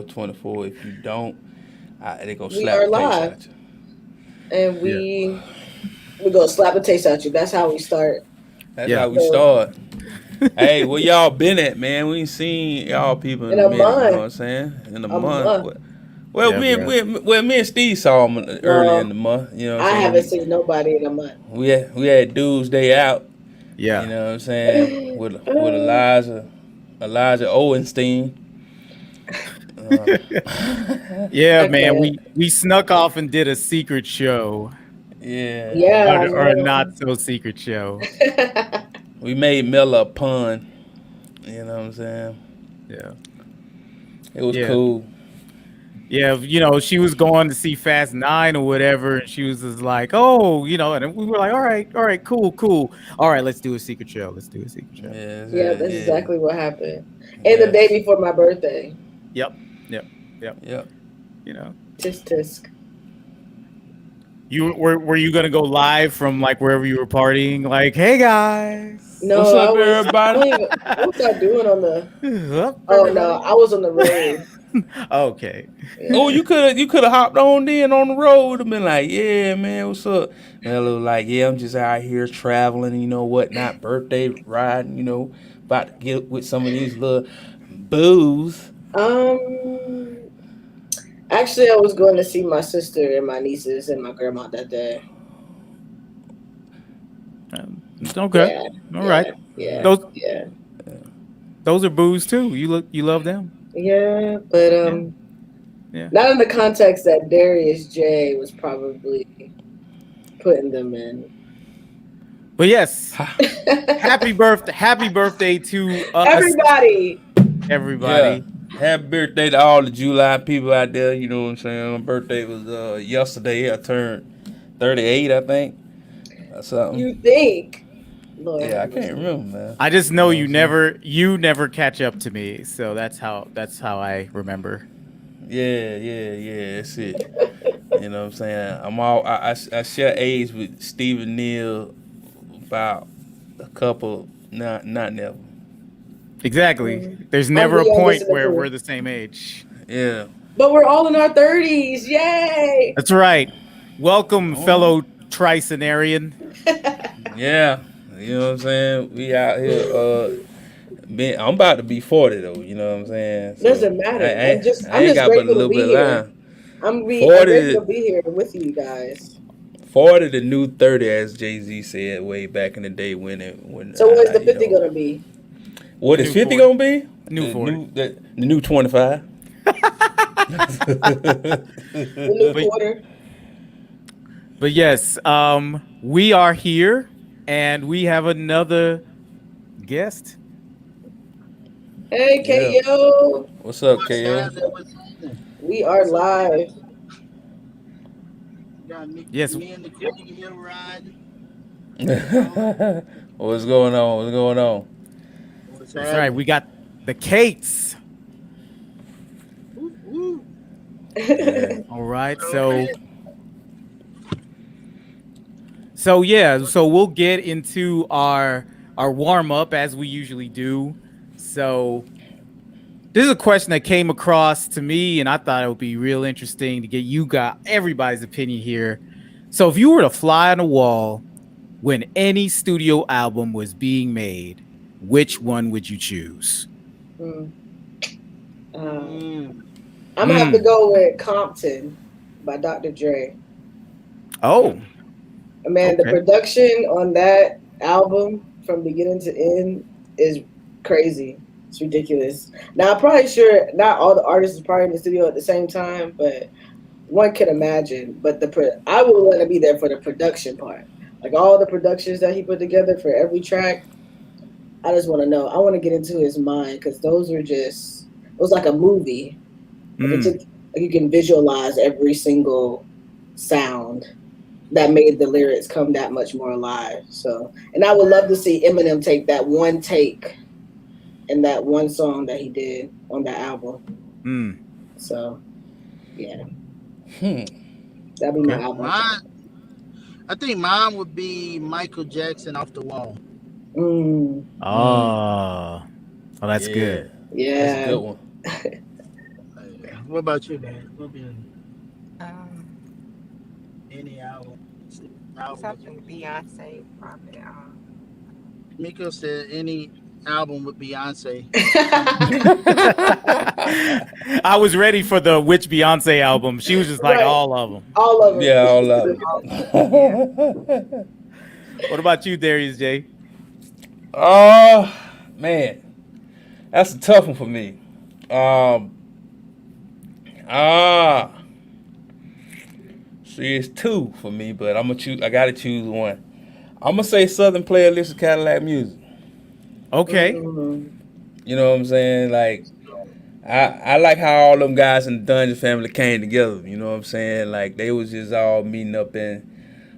24. If you don't, they gonna We slap are the taste live, out you. and Yeah. we gonna slap the taste out you. That's how we start. That's Yeah. how we So start. Hey, where y'all been at, man? We ain't seen y'all people in in a a minute. You know what month, I'm saying? In a a month. month. Well, Yeah, bro. me and Steve saw him early in Well, the month. You know what I'm I saying? haven't seen nobody in a month. We had dudes day out. You Yeah. know what I'm saying? With Elijah Owenstein. Uh, Yeah, I man. can't. We snuck off and did a secret show. yeah, Yeah, I Or a not know. so secret show. we made Miller a pun. You know what I'm saying? Yeah. It was Yeah. cool. Yeah, she was going to see Fast Nine or whatever, and she was just like, "Oh, and we were like, all right, cool, cool. All right, let's do a secret show. Let's do a secret show." Yeah, Yeah, that's yeah, exactly what happened. And the day yes, before my birthday. Yep, yep, yep. yep. You know, Tisk tisk. were you gonna go live from like wherever you were partying? Like, hey guys. What's No, up, I everybody? don't even, what was I doing on the, Up, oh no, I everybody. was on the road. Okay. Oh, Yeah. you could have hopped on in on the road and been like, yeah, man, what's up? Mello was like, yeah, I'm just out here traveling, whatnot, birthday riding, about to get with some of these little booze. Um, Actually, I was going to see my sister and my nieces and my grandma that day. Okay. Yeah, All right. yeah, yeah, Those yeah, those are booze too. You love them. yeah. But Yeah. Yeah. not in the context that Darius J was probably putting them in. But yes, happy birthday to us, Everybody. Yeah. everybody. Happy birthday to all the July people out there. You know what I'm saying? My birthday was yesterday. I turned 38, I think. Or something. You think? Lord Yeah, have I can't mercy. remember, man. I just You know know what I'm saying? you never catch up to me, so that's how I remember. Yeah, yeah, yeah. That's it. You know what I'm saying? I share age with Stephen Neal about a couple, not never. Exactly. Mm. There's I'm never the a youngest point in the where we're crew, the same age. Yeah. but we're all in our 30s. Yay! That's right. Welcome, Oh, fellow Tricenarian. yeah. You know what I'm saying? We out here. I'm about to be 40 though. You know what I'm saying? So Doesn't I, matter. I, I I'm ain't just got but a grateful to little be bit of here. line. I'm grateful 40, to be here with you guys. 40 the new 30, as Jay Z said way back in the day when So what's the 50 gonna be? what The is new 50 40. gonna be? New The 40. new 25. The new But quarter? but yes, we are here and we have another guest. Hey Yeah. KO, What's up, What's KO? happening? What's happening? we are live. Got me, Yes, me and the queen here riding. You know What's going on? What's going on? what's that's right. We happening? got the Cates. Woo, woo. Yeah. All right. So man, So yeah, so we'll get into our warm up as we usually do. So this is a question that came across to me, and I thought it would be real interesting to get you got everybody's opinion here. So if you were to fly on a wall when any studio album was being made, which one would you choose? Hmm. uh, mm, I'm gonna have to Hmm. go with Compton by Dr. Dre. Oh, Man, the okay. production on that album from beginning to end is crazy. It's ridiculous. Now I'm probably sure not all the artists is probably in the studio at the same time, but one can imagine. But I would want to be there for the production part, like all the productions that he put together for every track. I just want to know. I want to get into his mind because those were just. It was like a movie. Like it took. Hmm. Like you can visualize every single sound that made the lyrics come that much more alive. So, and I would love to see Eminem take that one take in that one song that he did on that album. Hmm. So, yeah, Hmm. that'd be my Okay. album. mine. I think mine would be Michael Jackson off the wall. Mm, Mm. Oh, oh, that's Yeah. good. That's a yeah. good one. What about you, man? What be Um, any album? Album would something Beyonce probably. Miko said any album with Beyonce. I was ready for the which Beyonce album. She was just like Right. all of them. All of them. Yeah, all of Yeah. What about you, Darius J? Oh man, that's a tough one for me. Ah, see, it's two for me, but I'm gonna choose. I gotta choose one. I'm gonna say Southern Playlist of Cadillac Music. Okay. Mhm. You know what I'm saying? Like, I like how all them guys in the Dungeon family came together. You know what I'm saying? Like, they was just all meeting up in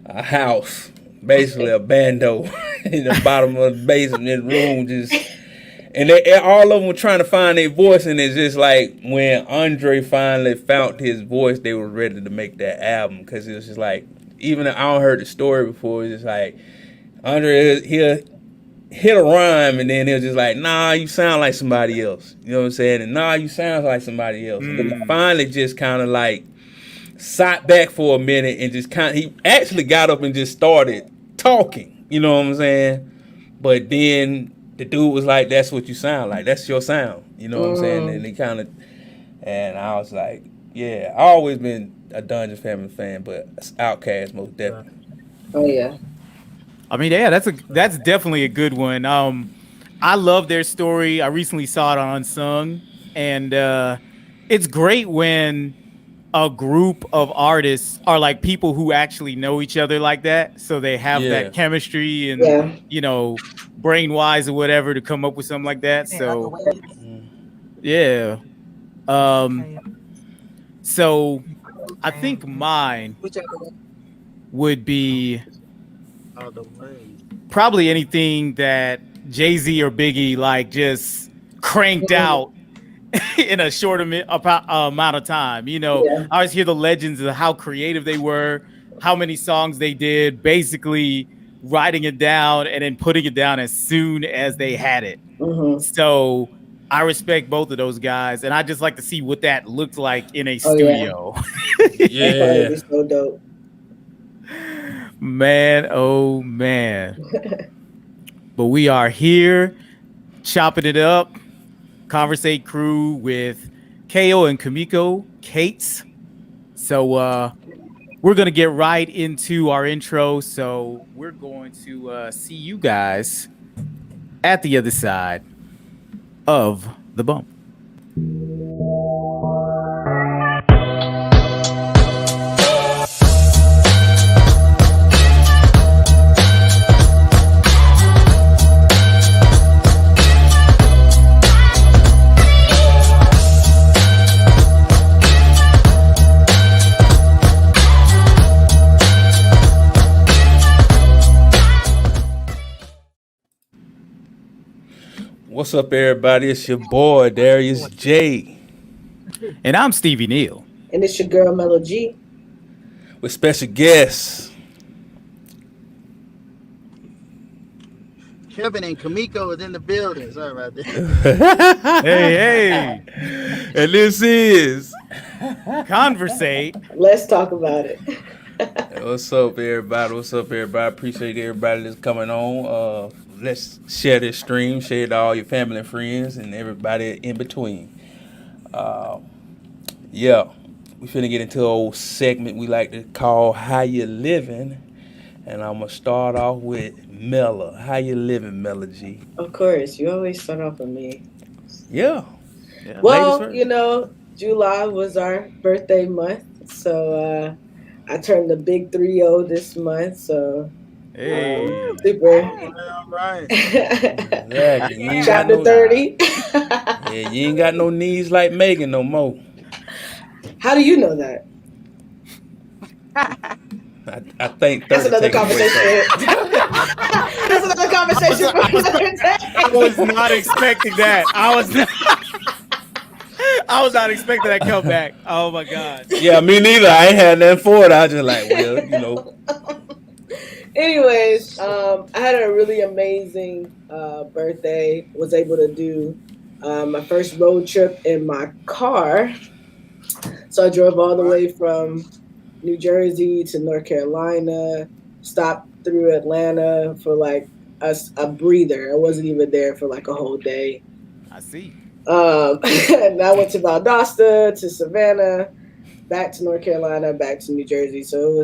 a house, basically a bando in the bottom of the basement room, just. And all of them were trying to find their voice, and it's just like when Andre finally found his voice, they were ready to make that album, because it was just like, even if I don't heard the story before, it's just like Andre he'll hit a rhyme, and then he'll just like, nah, you sound like somebody else. You know what I'm saying? And nah, you sound like somebody else. And then he finally just kind of like sat back for a minute and just he actually got up and just started talking. You know what I'm saying? But then the dude was like, that's what you sound like. That's your sound. You know what I'm saying? And he kind of, and I was like, yeah, I always been a Dungeon Family fan, but Outkast most definitely. Oh yeah. I mean, yeah, that's definitely a good one. I love their story. I recently saw it on Unsung, and it's great when a group of artists are like people who actually know each other like that, so they have that chemistry and you know, brain wise or whatever to come up with something like that. So yeah. So I think mine would be probably anything that Jay-Z or Biggie like just cranked out in a short amount of time. You know, I always hear the legends of how creative they were, how many songs they did, basically writing it down and then putting it down as soon as they had it. So I respect both of those guys, and I just like to see what that looked like in a studio. Yeah, that'd be so dope. Man, oh man. But we are here chopping it up. Convrs8 Crew with Khao and Kimiko Cates. So we're going to get right into our intro. So we're going to see you guys at the other side of the bump. What's up, everybody? It's your boy, Darius J. And I'm Stevie Neal. And it's your girl, Mello G. With special guests. Kevin and Kimiko is in the building. Sorry about that. Hey. And this is Convrs8. Let's talk about it. What's up, everybody? What's up, everybody? Appreciate everybody that's coming on. Let's share this stream, share it to all your family and friends and everybody in between. Yeah, we finna get into an old segment we like to call How You Living. And I'm gonna start off with Mella. How you living, Mella G? Of course, you always start off with me. Yeah. Well, you know, July was our birthday month, so I turned the big 3-0 this month, so super. All right. Exactly. Chapter 30. Yeah, you ain't got no knees like Megan no more. How do you know that? I think 30 that's another take away conversation. from- That's another conversation for another day. I was not expecting that. I was not expecting that comeback. Oh my God. Yeah, me neither. I ain't had nothing for it. I was just like, well, you know. Anyways, I had a really amazing birthday. Was able to do my first road trip in my car. So I drove all the way from New Jersey to North Carolina, stopped through Atlanta for like a breather. I wasn't even there for like a whole day. I see. And I went to Valdosta, to Savannah, back to North Carolina, back to New Jersey. So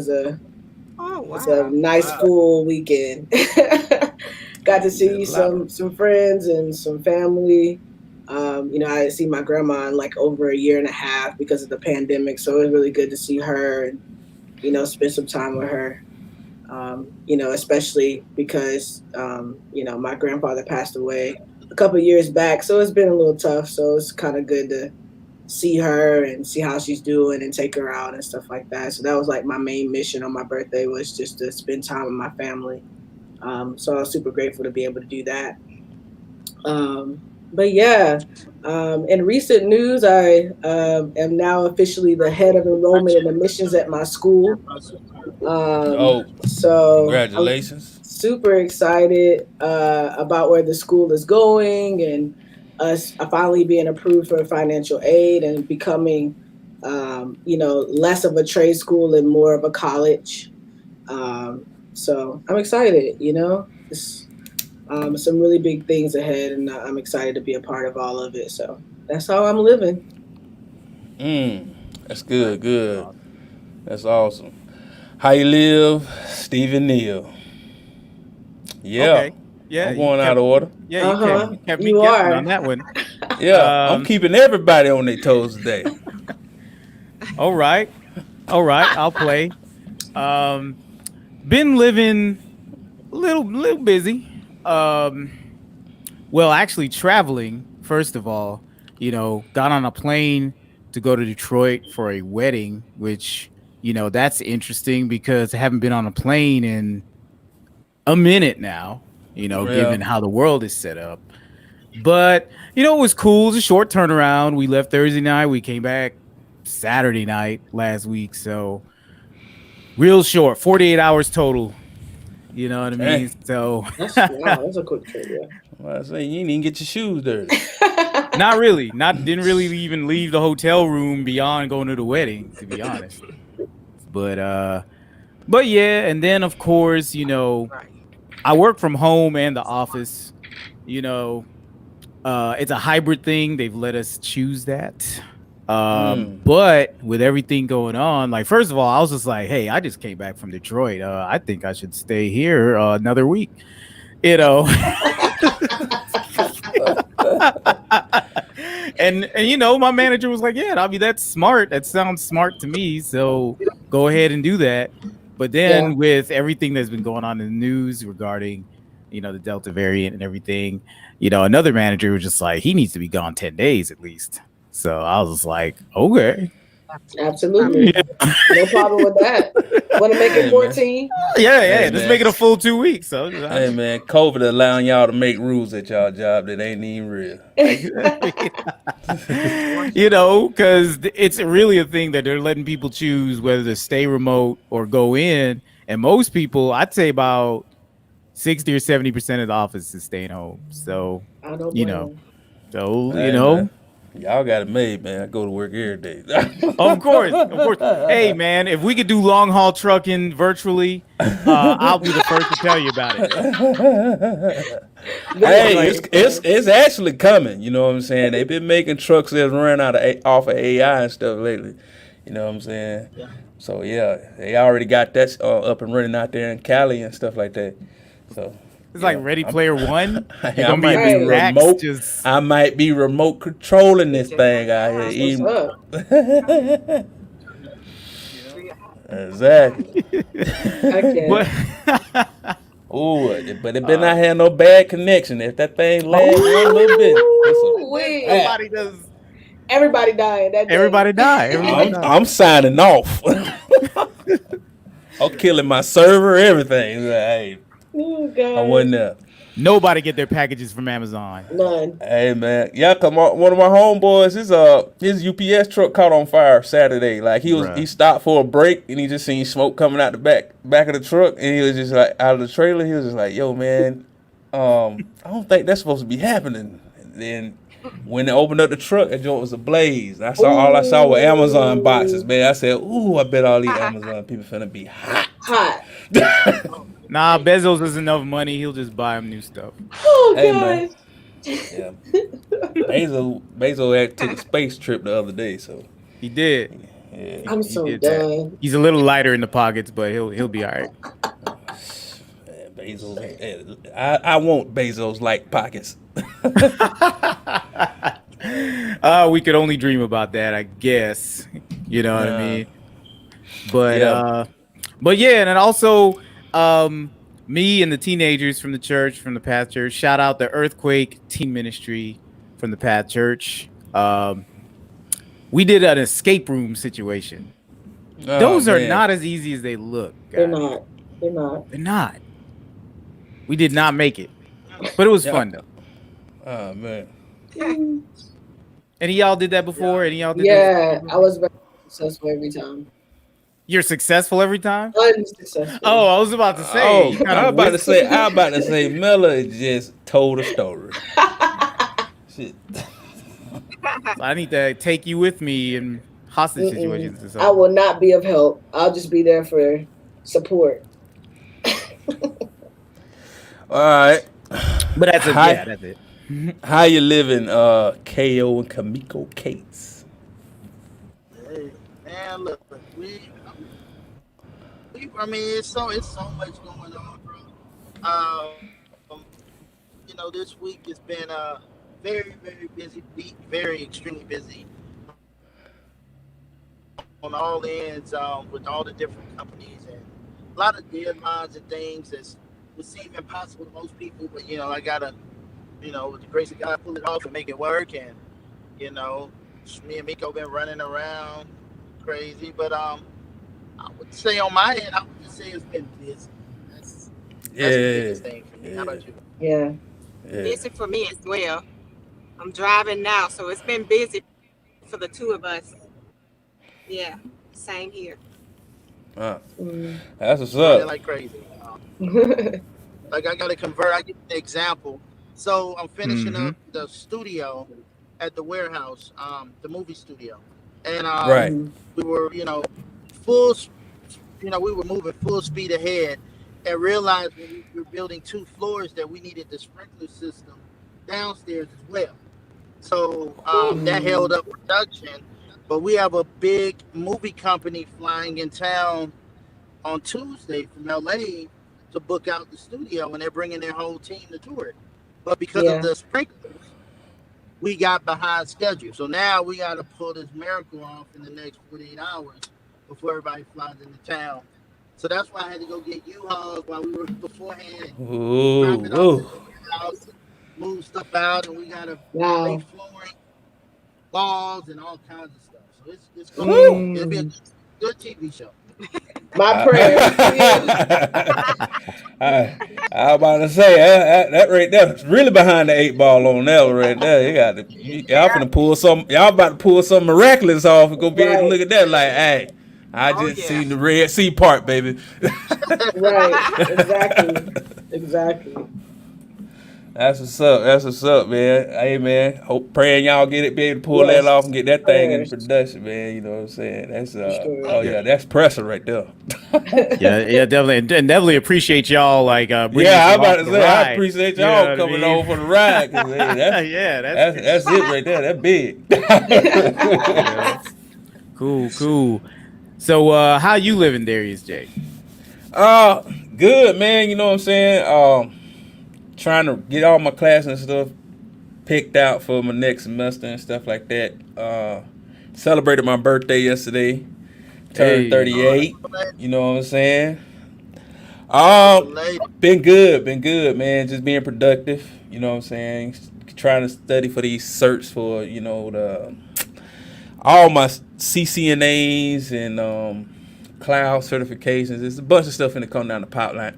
Oh it's a wow. nice full weekend. Got to see That's a lot. some friends and some family. I didn't see my grandma in like over a year and a half because of the pandemic. So it was really good to see her and spend some time with her. Especially because my grandfather passed away a couple of years back, so it's been a little tough. So it's kind of good to see her and see how she's doing and take her out and stuff like that. So that was like my main mission on my birthday, was just to spend time with my family. So I was super grateful to be able to do that. But yeah, in recent news, I am now officially the head of enrollment and admissions at my school. Oh, So I'm congratulations. super excited about where the school is going, and us finally being approved for financial aid and becoming, less of a trade school and more of a college. So I'm excited. It's, some really big things ahead, and I'm excited to be a part of all of it. So that's how I'm living. That's good, good. That's awesome. How you live, Stephen Neal? Yeah, Okay. Yeah, I'm going out of order. you kept Uh-huh. you kept me You guessing on are. that one. Yeah, I'm Um, keeping everybody on their toes today. all right. All right, I'll play. Um, been living little busy. Um, well, actually traveling, first of all, got on a plane to go to Detroit for a wedding, which, that's interesting because I haven't been on a plane in a minute now, Yeah. given how the world is set up. But, it was cool. It was a short turnaround. We left Thursday night. We came back Saturday night last week. So, real short, 48 hours total. You know what I mean? Dang. So, That's wow. That's a quick trip. Well, I say you didn't even get your shoes dirty. Yeah. not really. Didn't really even leave the hotel room beyond going to the wedding, to be honest. But yeah, and then of course, Right. I work from home and the office. You know, it's a hybrid thing. They've let us choose that. But with everything going on, like first of all, I was just like, hey, I just came back from Detroit. I think I should stay here another week. You know. and my manager was like, yeah, I mean, that's smart. That sounds smart to me. So go ahead and do that. But then with everything that's been going on in the news regarding, the Delta variant and everything, another manager was just like, he needs to be gone 10 days at least. So I was just like, okay. Absolutely. Yeah. No problem with that. Want to make it 14? Yeah, Hey, let's man. make it a full 2 weeks. So Hey man, COVID allowing y'all to make rules at y'all job that ain't even real. Because it's really a thing that they're letting people choose whether to stay remote or go in. And most people, I'd say about 60 or 70% of the office is staying home. So, I don't blame them. Hey, man. Y'all got it made, man. I go to work every day. Of course. Hey, man, if we could do long haul trucking virtually, I'll be the first to tell you about it. Hey, it's actually coming. You know what I'm saying? They've been making trucks that run off of AI and stuff lately. You know what I'm saying? Yeah. So yeah, they already got that up and running out there in Cali and stuff like that. So It's like Ready Player One. I might be remote. I might be remote controlling this thing out here. What's up? Exactly. Okay. Oh, but it better not have no bad connection. If that thing lags one little bit, Everybody dying that day. Everybody die. I'm signing off. I'm killing my server, everything. Hey, Oh, God. I wasn't there. Nobody get their packages from Amazon. None. Hey man, yeah, come on. One of my homeboys, his UPS truck caught on fire Saturday. Like he stopped for a break and he just seen smoke coming out the back of the truck and he was just like out of the trailer. He was just like, "Yo, man, I don't think that's supposed to be happening." And then When they opened up the truck, that joint was ablaze. All I saw were Amazon boxes, man. I said, "Ooh, I bet all these Amazon people finna be hot." Hot. Nah, Bezos has enough money. He'll just buy him new stuff. Oh Hey, God. man. Yeah. Bezos took a space trip the other day, so He did. yeah. I'm He so did that. done. He's a little lighter in the pockets, but he'll be all right. Bezos. I want Bezos like pockets. We could only dream about that, I guess. You know what I mean? But yeah, and then also me and the teenagers from the church, from the Path Church, shout out the Earthquake Teen Ministry from the Path Church. We did an escape room situation. Those are not as easy as they look, guys. They're not. They're not. We did not make it, but it was fun though. Oh man. Any of y'all did that before? Any of y'all did Yeah, I was very successful every time. You're successful every time? Unsuccessful. Oh, I was about to say. I was about to say, Mella just told a story. Shit. I need to take you with me in hostage situations or something. I will not be of help. I'll just be there for support. All right. But that's it. Hi. Yeah, that's it. How you living, Khao and Kimiko Cates? Hey, man, look, I mean, it's so much going on, bro. This week has been a very, very busy week, very extremely busy on all ends, with all the different companies and a lot of deadlines and things that would seem impossible to most people. But I gotta, with the grace of God, pull it off and make it work. And me and Miko been running around crazy, but I would say on my end, I would just say it's been busy. That's the biggest thing for me. How about you? Yeah. Busy for me as well. I'm driving now, so it's been busy for the two of us. Yeah, same here. That's what's Running up. like crazy. Like I gotta convert. I give you an example. So I'm finishing up the studio at the warehouse, the movie studio, and Right. we were, full, we were moving full speed ahead, and realized when we were building 2 floors that we needed the sprinkler system downstairs as well. So that held up production. But we have a big movie company flying in town on Tuesday from LA to book out the studio, and they're bringing their whole team to tour it. But because of the sprinklers, we got behind schedule. So now we got to pull this miracle off in the next 48 hours before everybody flies into town. So that's why I had to go get U-Hauls while we were beforehand. Drop it off to the house, move stuff out, and we got to lay flooring, walls, and all kinds of stuff. So it's cool. It'll be a good TV show. My prayer. I was about to say that right there is really behind the 8 ball on that one right there. Y'all finna pull some. Y'all about to pull something miraculous off and go be able to look at that like, hey, I just seen the Red Sea part, baby. Right. Exactly. That's what's up, man. Hey, man. Praying y'all be able to pull that off and get that thing in production, man. You know what I'm saying? That's that's pressure right there. yeah, definitely, and definitely appreciate y'all bringing I'm about to say I appreciate y'all coming over for the ride. Hey, that's it right there. That's big. Cool. So how you living, Darius J? Good, man. You know what I'm saying? Trying to get all my classes and stuff picked out for my next semester and stuff like that. Celebrated my birthday yesterday. Turned 38. You know what I'm saying? Been good, man. Just being productive. You know what I'm saying? Trying to study for these certs for, all my CCNAs and cloud certifications. There's a bunch of stuff in to come down the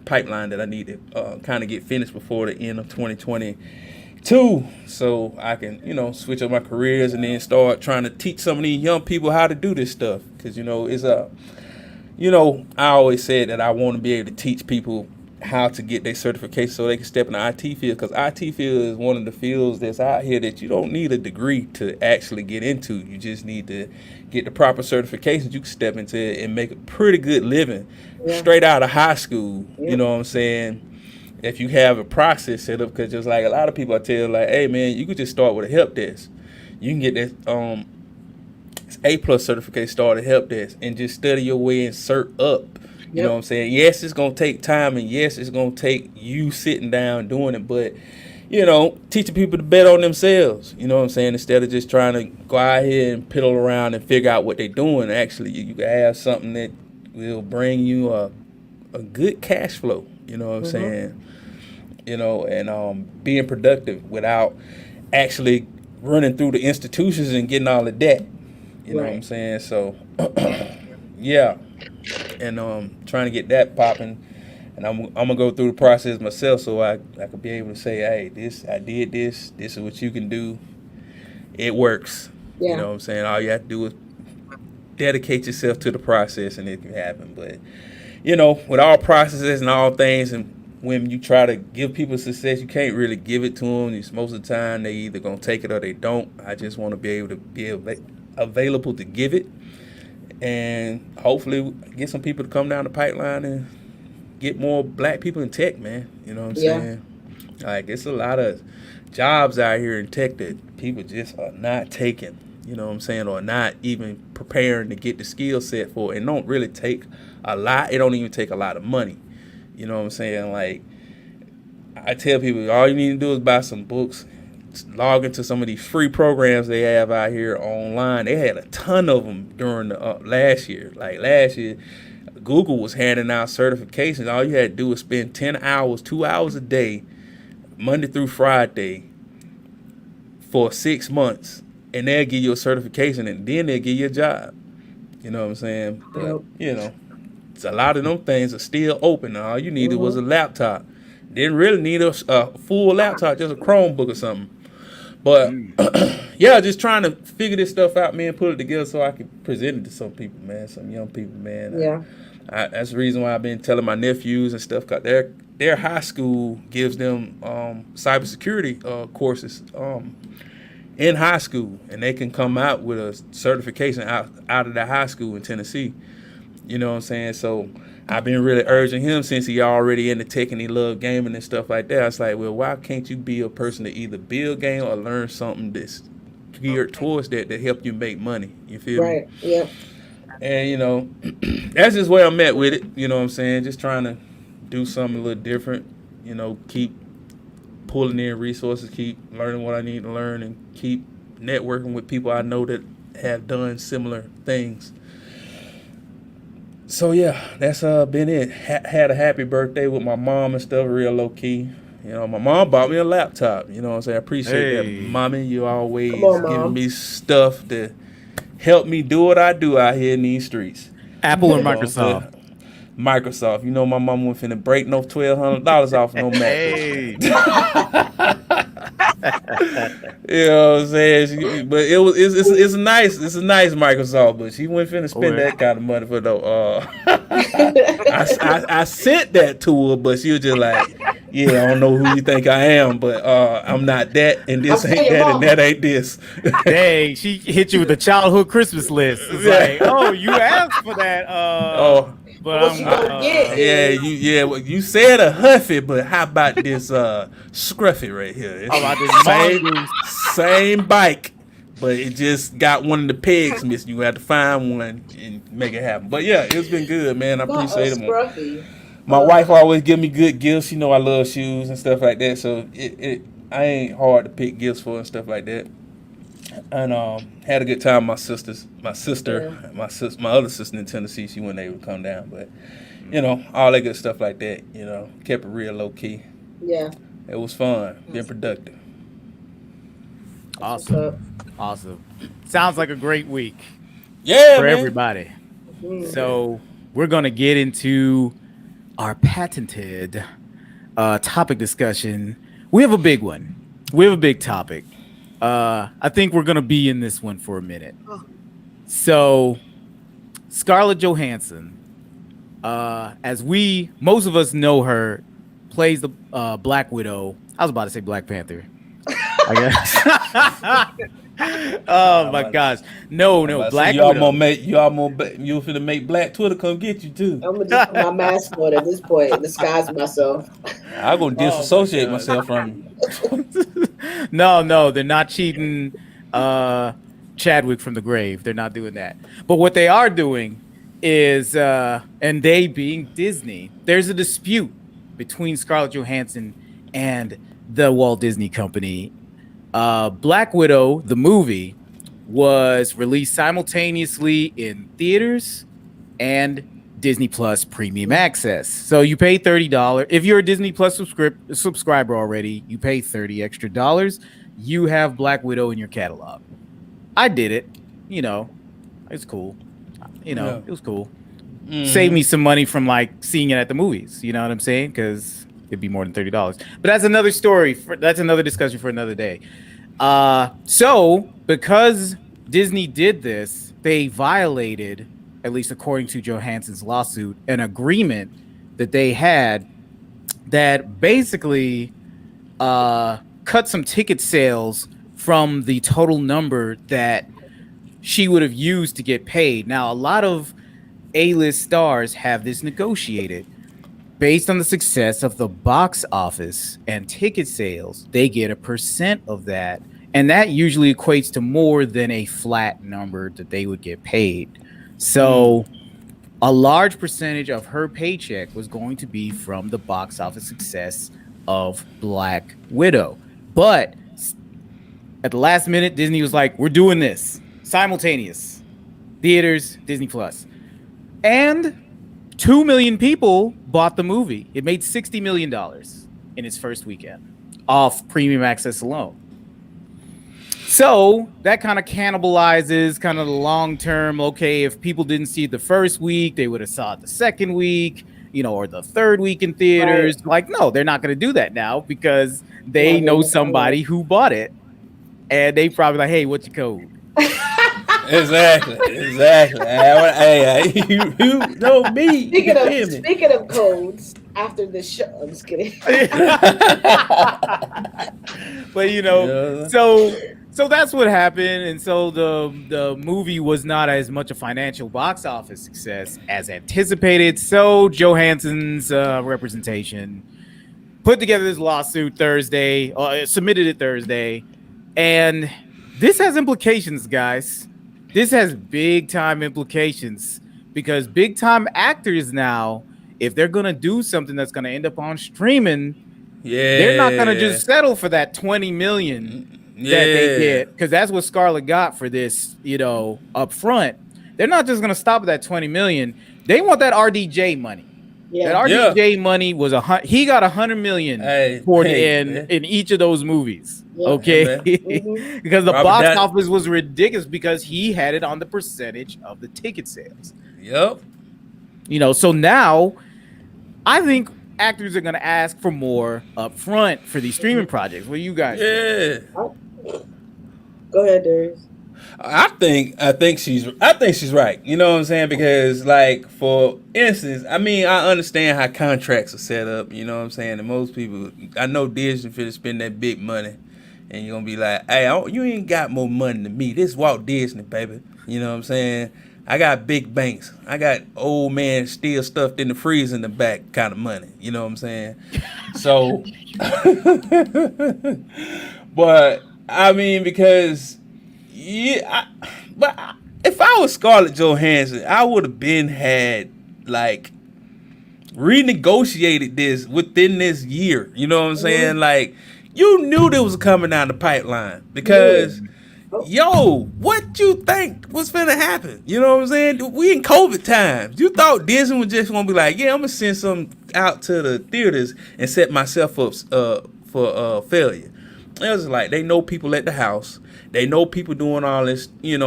pipeline that I need to kind of get finished before the end of 2022, so I can switch up my careers and then start trying to teach some of these young people how to do this stuff. Because it's I always said that I want to be able to teach people how to get their certification so they can step in the IT field, because IT field is one of the fields that's out here that you don't need a degree to actually get into. You just need to get the proper certifications. You can step into it and make a pretty good living straight out of high school. You know what I'm saying? If you have a process set up, because just like a lot of people I tell, like, hey man, you could just start with a help desk. You can get that A+ certificate, start a help desk, and just study your way and cert up. You know what I'm saying? Yes, it's going to take time, and yes, it's going to take you sitting down doing it, but, you know, teaching people to bet on themselves, you know what I'm saying, instead of just trying to go out here and piddle around and figure out what they're doing. Actually, you can have something that will bring you a good cash flow, you know what I'm saying, you know, and being productive without actually running through the institutions and getting all of that, you know what I'm saying? So, yeah. And trying to get that popping, and I'm gonna go through the process myself so I could be able to say, hey, I did this is what you can do. It works. You know what I'm saying? All you have to do is dedicate yourself to the process and it can happen. But you know, with all processes and all things, and when you try to give people success, you can't really give it to them. Most of the time they either gonna take it or they don't. I just want to be able to be available to give it, and hopefully get some people to come down the pipeline and get more black people in tech, man. You know what I'm saying? Like, it's a lot of jobs out here in tech that people just are not taking, you know what I'm saying, or not even preparing to get the skill set for it. And don't really take a lot. It don't even take a lot of money. You know what I'm saying? Like, I tell people, all you need to do is buy some books, log into some of these free programs they have out here online. They had a ton of them during the last year. Like last year, Google was handing out certifications. All you had to do was spend 10 hours, 2 hours a day, Monday through Friday, for 6 months, and they'll give you a certification, and then they'll give you a job. You know what I'm saying? But, you know, it's a lot of them things are still open. All you needed was a laptop. Didn't really need a full laptop, just a Chromebook or something. But yeah, just trying to figure this stuff out, man, put it together so I can present it to some people, man, some young people, man. Yeah. That's the reason why I've been telling my nephews and stuff, cause their high school gives them cybersecurity courses in high school, and they can come out with a certification out of the high school in Tennessee. You know what I'm saying? So I've been really urging him, since he already into tech and he love gaming and stuff like that. I was like, well, why can't you be a person to either build game or learn something that's geared towards that help you make money? You feel me? Right. Yeah. And you know, that's just where I'm at with it. You know what I'm saying? Just trying to do something a little different. You know, keep pulling in resources, keep learning what I need to learn, and keep networking with people I know that have done similar things. So yeah, that's been it. Had a happy birthday with my mom and stuff, real low key. You know, my mom bought me a laptop. You know what I'm saying? I appreciate that, mommy. You always giving me stuff to help me do what I do out here in these streets. Apple or Microsoft? Microsoft. You know, my mom wasn't finna break no $1,200 off no Mac. You know what I'm saying? But it's nice. It's a nice Microsoft, but she wasn't finna spend that kind of money for no. I sent that to her, but she was just like, yeah, I don't know who you think I am, but I'm not that, and this ain't that, and that ain't this. Dang, she hit you with a childhood Christmas list. It's like, oh, you asked for that. But well, you said a Huffy, but how about this Scruffy right here? How about this same bike, but it just got one of the pegs missing. You have to find one and make it happen. But yeah, it's been good, man. I appreciate it. My wife always give me good gifts. You know, I love shoes and stuff like that, so I ain't hard to pick gifts for and stuff like that. And had a good time. My other sister in Tennessee, she wasn't able to come down, but you know, all that good stuff like that. You know, kept it real low key. Yeah, it was fun, been productive. Awesome. Sounds like a great week. Yeah, for man. Everybody. So we're gonna get into our patented topic discussion. We have a big one. We have a big topic. I think we're going to be in this one for a minute. So, Scarlett Johansson, as most of us know her plays the Black Widow. I was about to say Black Panther. I guess. Oh my gosh! No, Black you Widow. You finna make Black Twitter come get you too. I'm gonna just put my mask on at this point, disguise myself. I'm gonna disassociate myself from you. No, they're not cheating Chadwick from the grave. They're not doing that. But what they are doing is, and they being Disney, there's a dispute between Scarlett Johansson and the Walt Disney Company. Black Widow, the movie, was released simultaneously in theaters and Disney Plus Premium Access. So you pay $30. If you're a Disney Plus subscriber already, you pay $30 extra. You have Black Widow in your catalog. I did it. It's cool. It was cool. Save me some money from like seeing it at the movies. You know what I'm saying? Because it'd be more than $30. But that's another story. That's another discussion for another day. So because Disney did this, they violated, at least according to Johansson's lawsuit, an agreement that they had that basically cut some ticket sales from the total number that she would have used to get paid. Now, a lot of A-list stars have this negotiated. Based on the success of the box office and ticket sales, they get a % of that. And that usually equates to more than a flat number that they would get paid. So a large percentage of her paycheck was going to be from the box office success of Black Widow. But at the last minute, Disney was like, we're doing this simultaneous. Theaters, Disney Plus. And 2 million people bought the movie. It made $60 million in its first weekend off Premium Access alone. So that kind of cannibalizes kind of the long term. Okay, if people didn't see it the first week, they would have saw it the second week, or the third week in theaters. Right. Like, no, they're not going to do that now because they know somebody who bought it. And they probably like, hey, what's your code? Exactly. Hey, you know me. Speaking of codes, after the show, I'm just kidding. But so that's what happened, and so the movie was not as much a financial box office success as anticipated. So Johansson's representation put together this lawsuit Thursday, submitted it Thursday, and this has implications, guys. This has big time implications because big time actors now, if they're gonna do something that's gonna end up on streaming, they're not gonna just settle for that 20 million that they get, because that's what Scarlett got for this, up front. They're not just gonna stop at that 20 million. They want that RDJ money. That RDJ money was he got 100 million poured in each of those movies. Okay, because the box office was ridiculous because he had it on the percentage of the ticket sales. Yep. So now I think actors are going to ask for more up front for these streaming projects. What do you guys think? Go ahead, Darius. I think she's right. You know what I'm saying? Because like, for instance, I understand how contracts are set up, you know what I'm saying? And most people, I know Disney finna spend that big money and you're gonna be like, hey, you ain't got more money than me. This is Walt Disney, baby. You know what I'm saying? I got big banks. I got old man still stuffed in the freezer in the back kind of money. You know what I'm saying? So, but because but if I was Scarlett Johansson, I would have had renegotiated this within this year. You know what I'm saying? Like, you knew this was coming down the pipeline because, what you think was finna happen? You know what I'm saying? We in COVID times. You thought Disney was just gonna be like, I'm gonna send some out to the theaters and set myself up for failure. It was like they know people at the house. They know people doing all this, in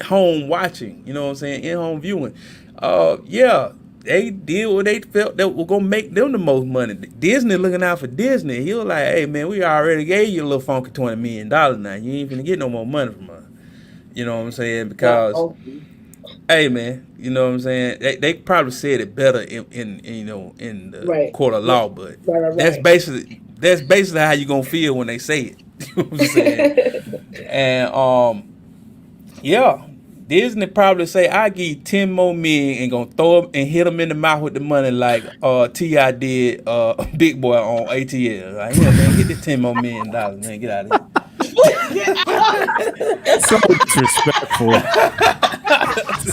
home watching. You know what I'm saying? In home viewing. They did what they felt that was gonna make them the most money. Disney looking out for Disney. He was like, hey man, we already gave you a little funky $20 million now. You ain't gonna get no more money from us. You know what I'm saying? Because Hey man, you know what I'm saying? They probably said it better in in the Right. court of law, but Right. that's basically how you gonna feel when they say it. You know what I'm saying? And yeah, Disney probably say I give you 10 more million and gonna throw him and hit him in the mouth with the money like T.I. did Big Boy on ATL. Like, yeah, man, get the 10 more $1 million, man, get out of here. So disrespectful.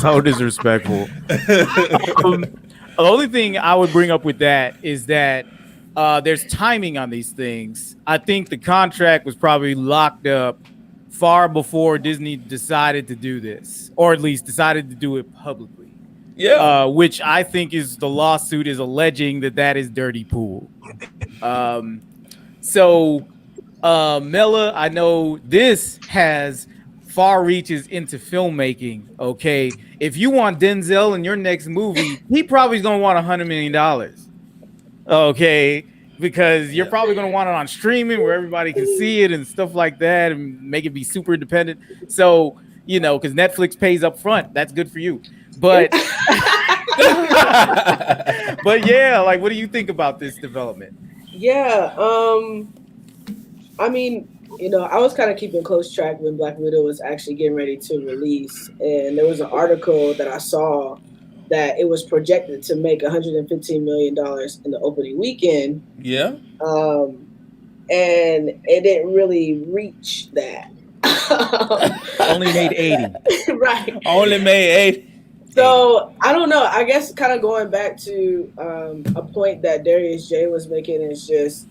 So disrespectful. The only thing I would bring up with that is that there's timing on these things. I think the contract was probably locked up far before Disney decided to do this, or at least decided to do it publicly. Yeah. Which I think is the lawsuit is alleging that is dirty pool. So Mela, I know this has far reaches into filmmaking. Okay, if you want Denzel in your next movie, he probably is gonna want $100 million. Okay, because you're probably gonna want it on streaming where everybody can see it and stuff like that, and make it be super independent. So because Netflix pays up front, that's good for you. But but yeah, like, what do you think about this development? Yeah. I mean, I was kind of keeping close track when Black Widow was actually getting ready to release, and there was an article that I saw that it was projected to make $115 million in the opening weekend. Yeah. And it didn't really reach that. Only made 80. Right. Only made 80. So I don't know. I guess kind of going back to a point that Darius J was making is just,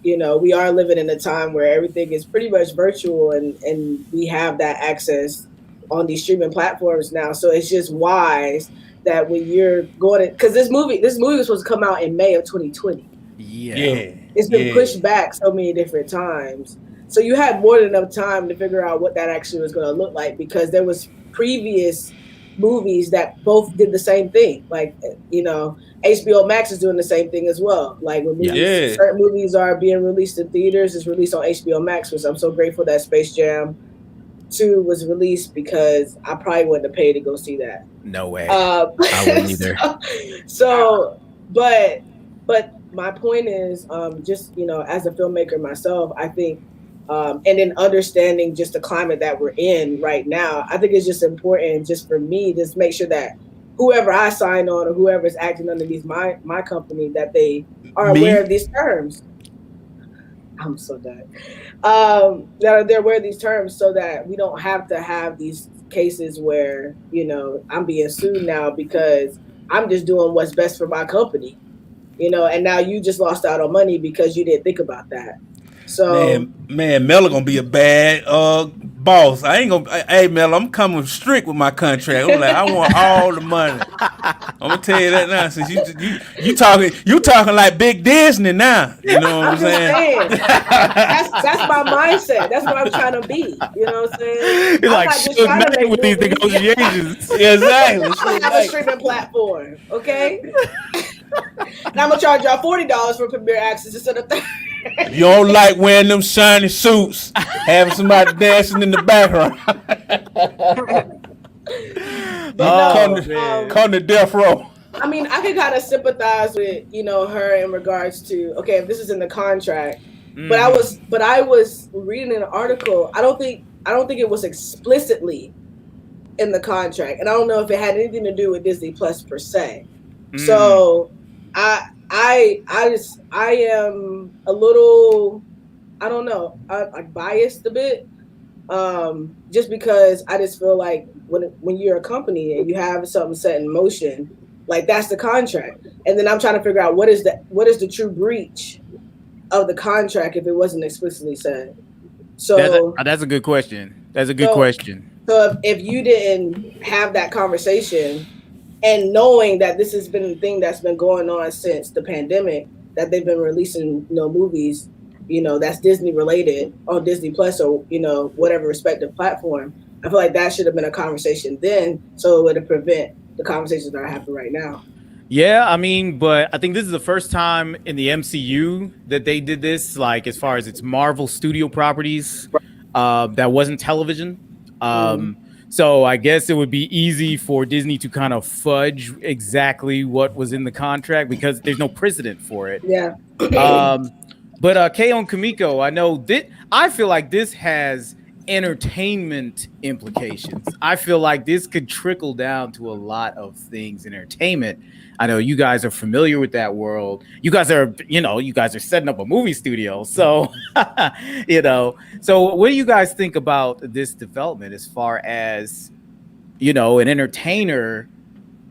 we are living in a time where everything is pretty much virtual, and we have that access on these streaming platforms now. So it's just wise that when you're going to, because this movie was supposed to come out in May of 2020. Yeah. It's been pushed back so many different times. So you had more than enough time to figure out what that actually was going to look like, because there was previous movies that both did the same thing. Like, HBO Max is doing the same thing as well. Like, when certain movies are being released in theaters, it's released on HBO Max, which I'm so grateful that Space Jam 2 was released, because I probably wouldn't have paid to go see that. No way. I wouldn't either. But my point is, just, as a filmmaker myself, I think, and in understanding just the climate that we're in right now, I think it's just important just for me to make sure that whoever I sign on or whoever is acting underneath my company, that they are aware of these terms. I'm so done. That they're aware of these terms, so that we don't have to have these cases where, I'm being sued now because I'm just doing what's best for my company, and now you just lost out on money because you didn't think about that. So man, Mela gonna be a bad boss. I ain't gonna. Hey, Mela, I'm coming strict with my contract. I'm like, I want all the money. I'm gonna tell you that now. Since you talking like Big Disney now. You know what I'm saying? That's my mindset. That's what I'm trying to be. You know what I'm saying? You're like, shit, nothing with these negotiations. Exactly. I have a streaming platform. Okay. Now I'm gonna charge y'all $40 for Premier Access instead of $30. You don't like wearing them shiny suits, having somebody dancing in the background. Come to death row. I mean, I can kind of sympathize with her in regards to, okay, if this is in the contract, but I was reading an article. I don't think it was explicitly in the contract, and I don't know if it had anything to do with Disney Plus per se. So I am a little, I don't know, I'm biased a bit, just because I just feel like when you're a company and you have something set in motion, like, that's the contract, and then I'm trying to figure out what is the true breach of the contract if it wasn't explicitly said. So that's a good question. That's a good question. So if you didn't have that conversation, and knowing that this has been a thing that's been going on since the pandemic, that they've been releasing movies, that's Disney related on Disney Plus or whatever respective platform, I feel like that should have been a conversation then, so it would prevent the conversations that are happening right now. Yeah, I mean, but I think this is the first time in the MCU that they did this, like, as far as its Marvel studio properties, that wasn't television. So I guess it would be easy for Disney to kind of fudge exactly what was in the contract because there's no precedent for it. Yeah. But Khao and Kimiko, I know that I feel like this has entertainment implications. I feel like this could trickle down to a lot of things in entertainment. I know you guys are familiar with that world. You guys are setting up a movie studio. So, so what do you guys think about this development as far as, an entertainer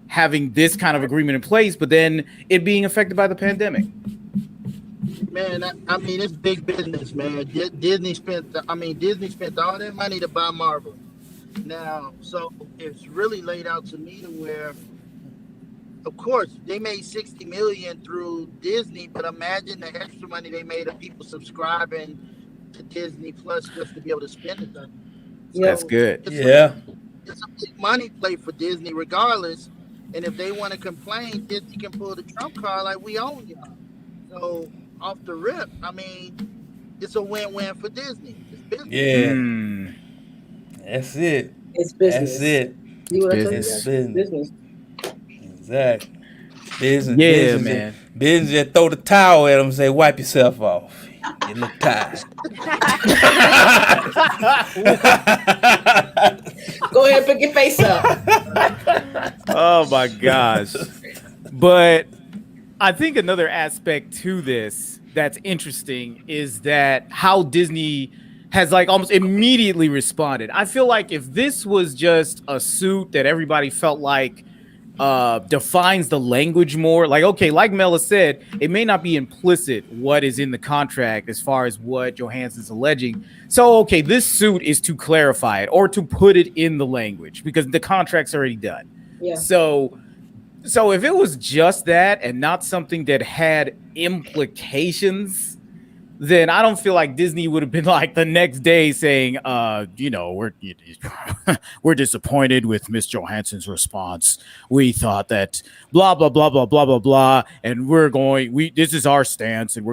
having this kind of agreement in place, but then it being affected by the pandemic? Man, I mean, it's big business, man. Disney spent all that money to buy Marvel. Now, so it's really laid out to me to where, of course, they made $60 million through Disney, but imagine the extra money they made of people subscribing to Disney Plus just to be able to spend it. So that's good. It's a big money play for Disney, regardless. And if they want to complain, Disney can pull the Trump card like we own y'all. So off the rip, I mean, it's a win-win for Disney. It's business. Yeah. That's it. It's business. That's it. It's business. Exactly. Business. Yeah, business, man. Business just throw the towel at them and say, wipe yourself off. You look tired. Go ahead and pick your face up. Oh my gosh. But I think another aspect to this that's interesting is that how Disney has like almost immediately responded. I feel like if this was just a suit that everybody felt like defines the language more, like, okay, like Mela said, it may not be implicit what is in the contract as far as what Johansson's alleging. So, okay, this suit is to clarify it or to put it in the language because the contract's already done. Yeah. So if it was just that and not something that had implications, then I don't feel like Disney would have been like the next day saying, we're disappointed with Miss Johansson's response. We thought that blah, blah, blah, blah, blah, blah, blah. And this is our stance. And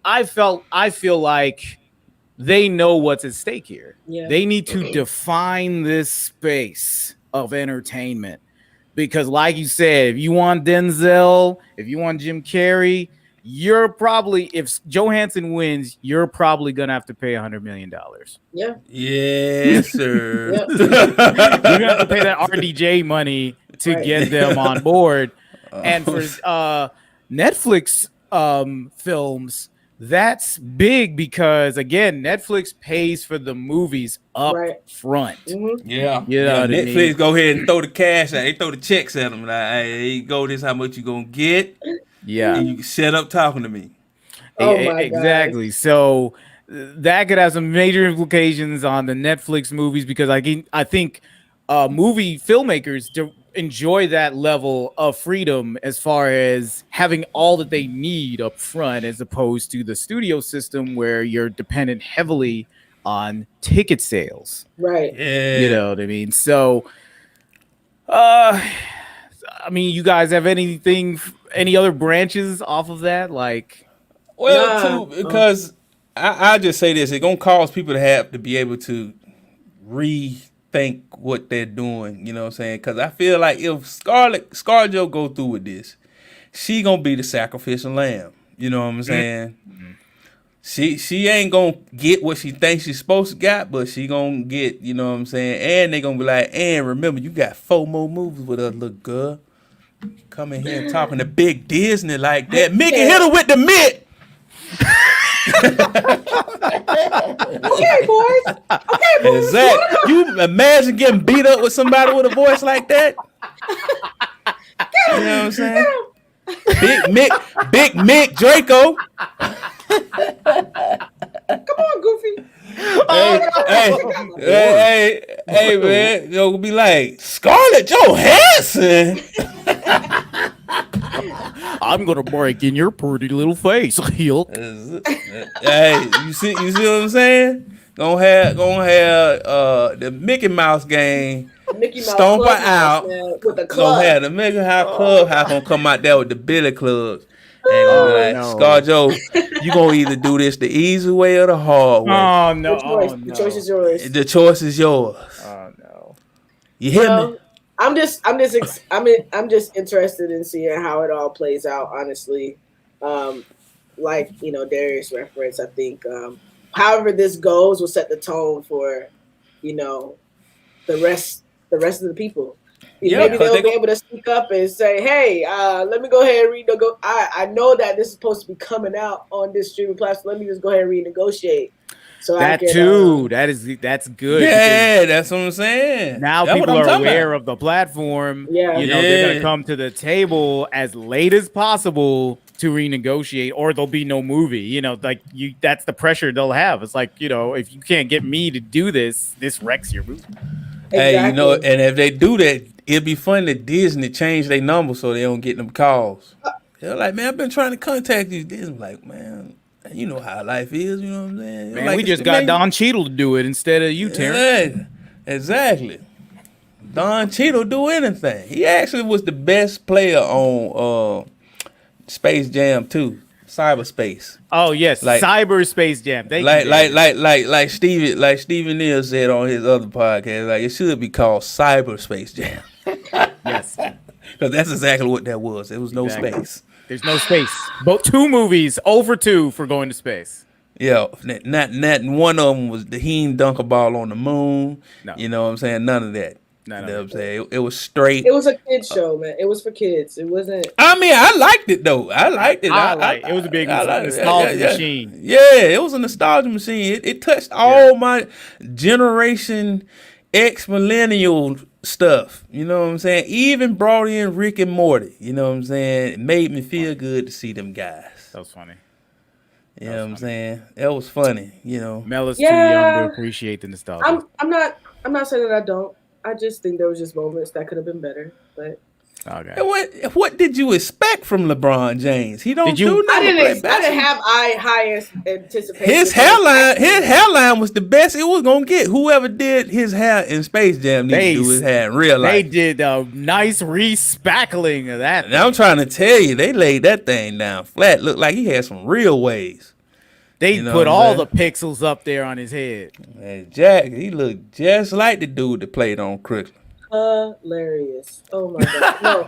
I feel like they know what's at stake here. Yeah. They need to define this space of entertainment. Because like you said, if you want Denzel, if you want Jim Carrey, you're probably, if Johansson wins, you're probably going to have to pay $100 million. Yeah. Yes, sir. You're going to have to pay that RDJ money to get them on board. And for Netflix films, that's big because, again, Netflix pays for the movies up front. Mm-hmm. Yeah. Netflix go ahead and throw the cash out. They throw the checks at them. Like, hey, here you go. This is how much you going to get. Yeah. And you can shut up talking to me. Exactly. So that could have some major implications on the Netflix movies because I think movie filmmakers enjoy that level of freedom as far as having all that they need up front as opposed to the studio system where you're dependent heavily on ticket sales. Right. Yeah. You know what I mean? So, you guys have any other branches off of that? Like, well, too, because I just say this, it's gonna cause people to have to be able to rethink what they're doing. You know what I'm saying? Because I feel like if ScarJo go through with this, she gonna be the sacrificial lamb. You know what I'm saying? Mm-hmm. She ain't gonna get what she thinks she's supposed to get, but she gonna get. You know what I'm saying? And they gonna be like, and remember, you got 4 more movies with us, little girl. Coming here and talking to big Disney like that. Mickey hit her with the mitt. Okay, boys. Exactly. You imagine getting beat up with somebody with a voice like that? You know what I'm saying? Big Mick Draco. Come on, Goofy. Hey, man. You'll be like, Scarlett Johansson. I'm gonna break in your pretty little face, Hulk. Hey, you see what I'm saying? Gonna have the Mickey Mouse game. Stomp her out. With the club. Gonna have the Mickey Mouse Clubhouse gonna come out there with the Billy Clubs. And gonna be like, ScarJo, you gonna either do this the easy way or the hard way. Oh no! The choice is yours. The choice is yours. Oh no! You hear me? Well, I'm just interested in seeing how it all plays out. Honestly, like Darius reference, I think however this goes will set the tone for you know the rest of the people. Yeah, Maybe because they'll they be go. able to speak up and say, "Hey, let me go ahead and renegotiate. I know that this is supposed to be coming out on this streaming platform. Let me just go ahead and renegotiate, so I That can." too. That's good because Yeah, that's what I'm saying. now That's what people I'm are talking aware about. of the platform. Yeah. They're gonna Yeah. come to the table as late as possible to renegotiate, or there'll be no movie. Like that's the pressure they'll have. It's like, if you can't get me to do this, this wrecks your movie. Hey, Exactly. and if they do that, it'd be fun that Disney change their number so they don't get them calls. They're like, man, I've been trying to contact you. Disney like, man, you know how life is. You know what I'm saying? Man, like, we just got Don Cheadle to do it instead of you, Terrence. Yeah, exactly. Don Cheadle do anything. He actually was the best player on Space Jam 2, Cyberspace. Oh yes, Like, Cyberspace Jam. Thank like, you, like, David. like Stephen Neal said on his other podcast, like it should be called Cyberspace Jam, Yes, because that's exactly what that was. There was no exactly. space. There's no space. But 2 movies, over 2 for going to space. Yeah, not one of them was he ain't dunk a ball on the moon. No. You know what I'm saying? None of that. None You of know it. what I'm saying? It was straight. It was a kids show, man. It was for kids. It wasn't. I mean, I liked it though. I liked it. It was a big nostalgia machine. Yeah, it was a nostalgia machine. It touched all my generation X millennial stuff. You know what I'm saying? Even brought in Rick and Morty. You know what I'm saying? It made me feel good to see them guys. That was funny. You know what I'm saying? That was funny. Mel is too young to appreciate the nostalgia. I'm not saying that I don't. I just think there was just moments that could have been better. But Okay. And what did you expect from LeBron James? He don't Did you- do nothing. I but play didn't have basketball. highest anticipation. His hairline was the best it was gonna get. Whoever did his hair in Space Jam needed to do his hair in real life. They did a nice respackling of that. And I'm trying to tell you, they laid that thing down flat. Looked like he had some real waves. They You know put what I'm all saying? the pixels up there on his head. And Jack, he looked just like the dude that played on Crooklyn. Hilarious. Oh my god. No.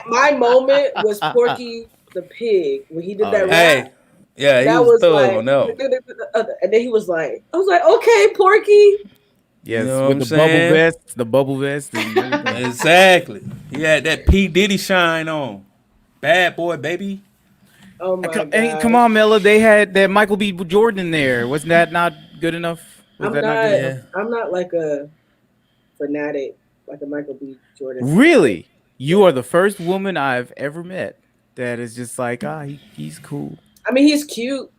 my moment was Porky the Pig when he did that rap. Hey, yeah, he That was was thug like, on that one. and then he was like, I was like, okay, Porky. Yes, You know what with I'm the saying? bubble vest. And everything. Exactly. He had that P. Diddy shine on. Bad boy, baby. Oh my god. Hey, come on, Mella. They had that Michael B. Jordan in there. Wasn't that not good enough? I'm not like a fanatic, like a Michael B. Jordan. Really? You are the first woman I've ever met that is just like, he's cool. I mean, he's cute,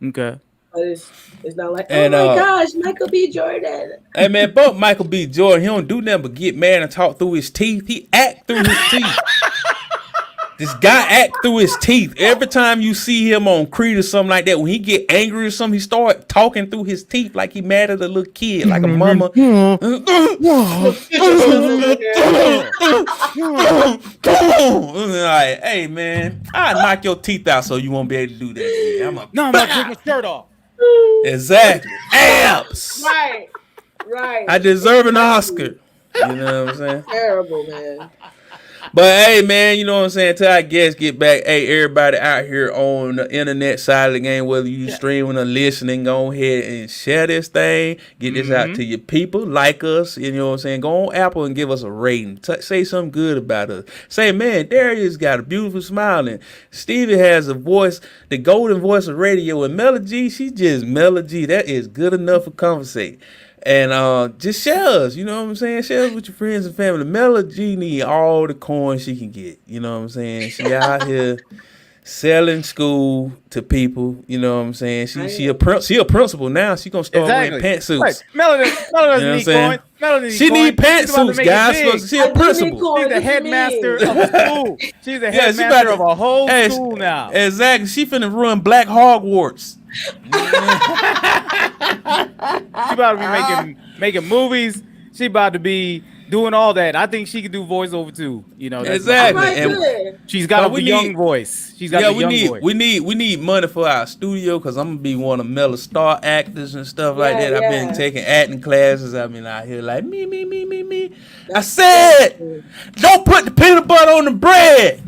Okay. but it's not like, And, oh my gosh, Michael B. Jordan. Hey man, but Michael B. Jordan, he don't do nothing but get mad and talk through his teeth. He act through his teeth. This guy act through his teeth. Every time you see him on Creed or something like that, when he get angry or something, he start talking through his teeth like he mad at a little kid, like a mama. Like, hey man, I knock your teeth out so you won't be able to do that. I'm gonna take my shirt off. Exactly. Abs. Right. I deserve an Oscar. You know what I'm saying? Terrible, man. But hey, man, you know what I'm saying? Till our guests get back, hey, everybody out here on the internet side of the game, whether you streaming or listening, go ahead and share this thing. Get this out to your people. Like us, you know what I'm saying? Go on Apple and give us a rating. Say something good about us. Say, man, Darius got a beautiful smile, and Stevie has a voice, the golden voice of radio, and Melody, she's just Melody. That is good enough for conversate. And just share us, you know what I'm saying? Share us with your friends and family. Melody need all the coin she can get, you know what I'm saying? She out here selling school to people, you know what I'm saying? She a principal now. She gonna start wearing pantsuits. Right. Melody needs coins. She need pantsuits, guys. She a principal. She's the headmaster of the school. She's the headmaster of a whole school now. Exactly. She finna run Black Hogwarts. She about to be making movies. She about to be doing all that. I think she could do voiceover too. You know, that's Exactly. Right And there. she's got But a we young need- voice. She's got yeah, a young voice. we need money for our studio because I'm gonna be one of Mel's star actors and stuff like Yeah, that. I've been yeah. taking acting classes. I've been out here like me. I That's said, cool. don't put the peanut butter on the bread.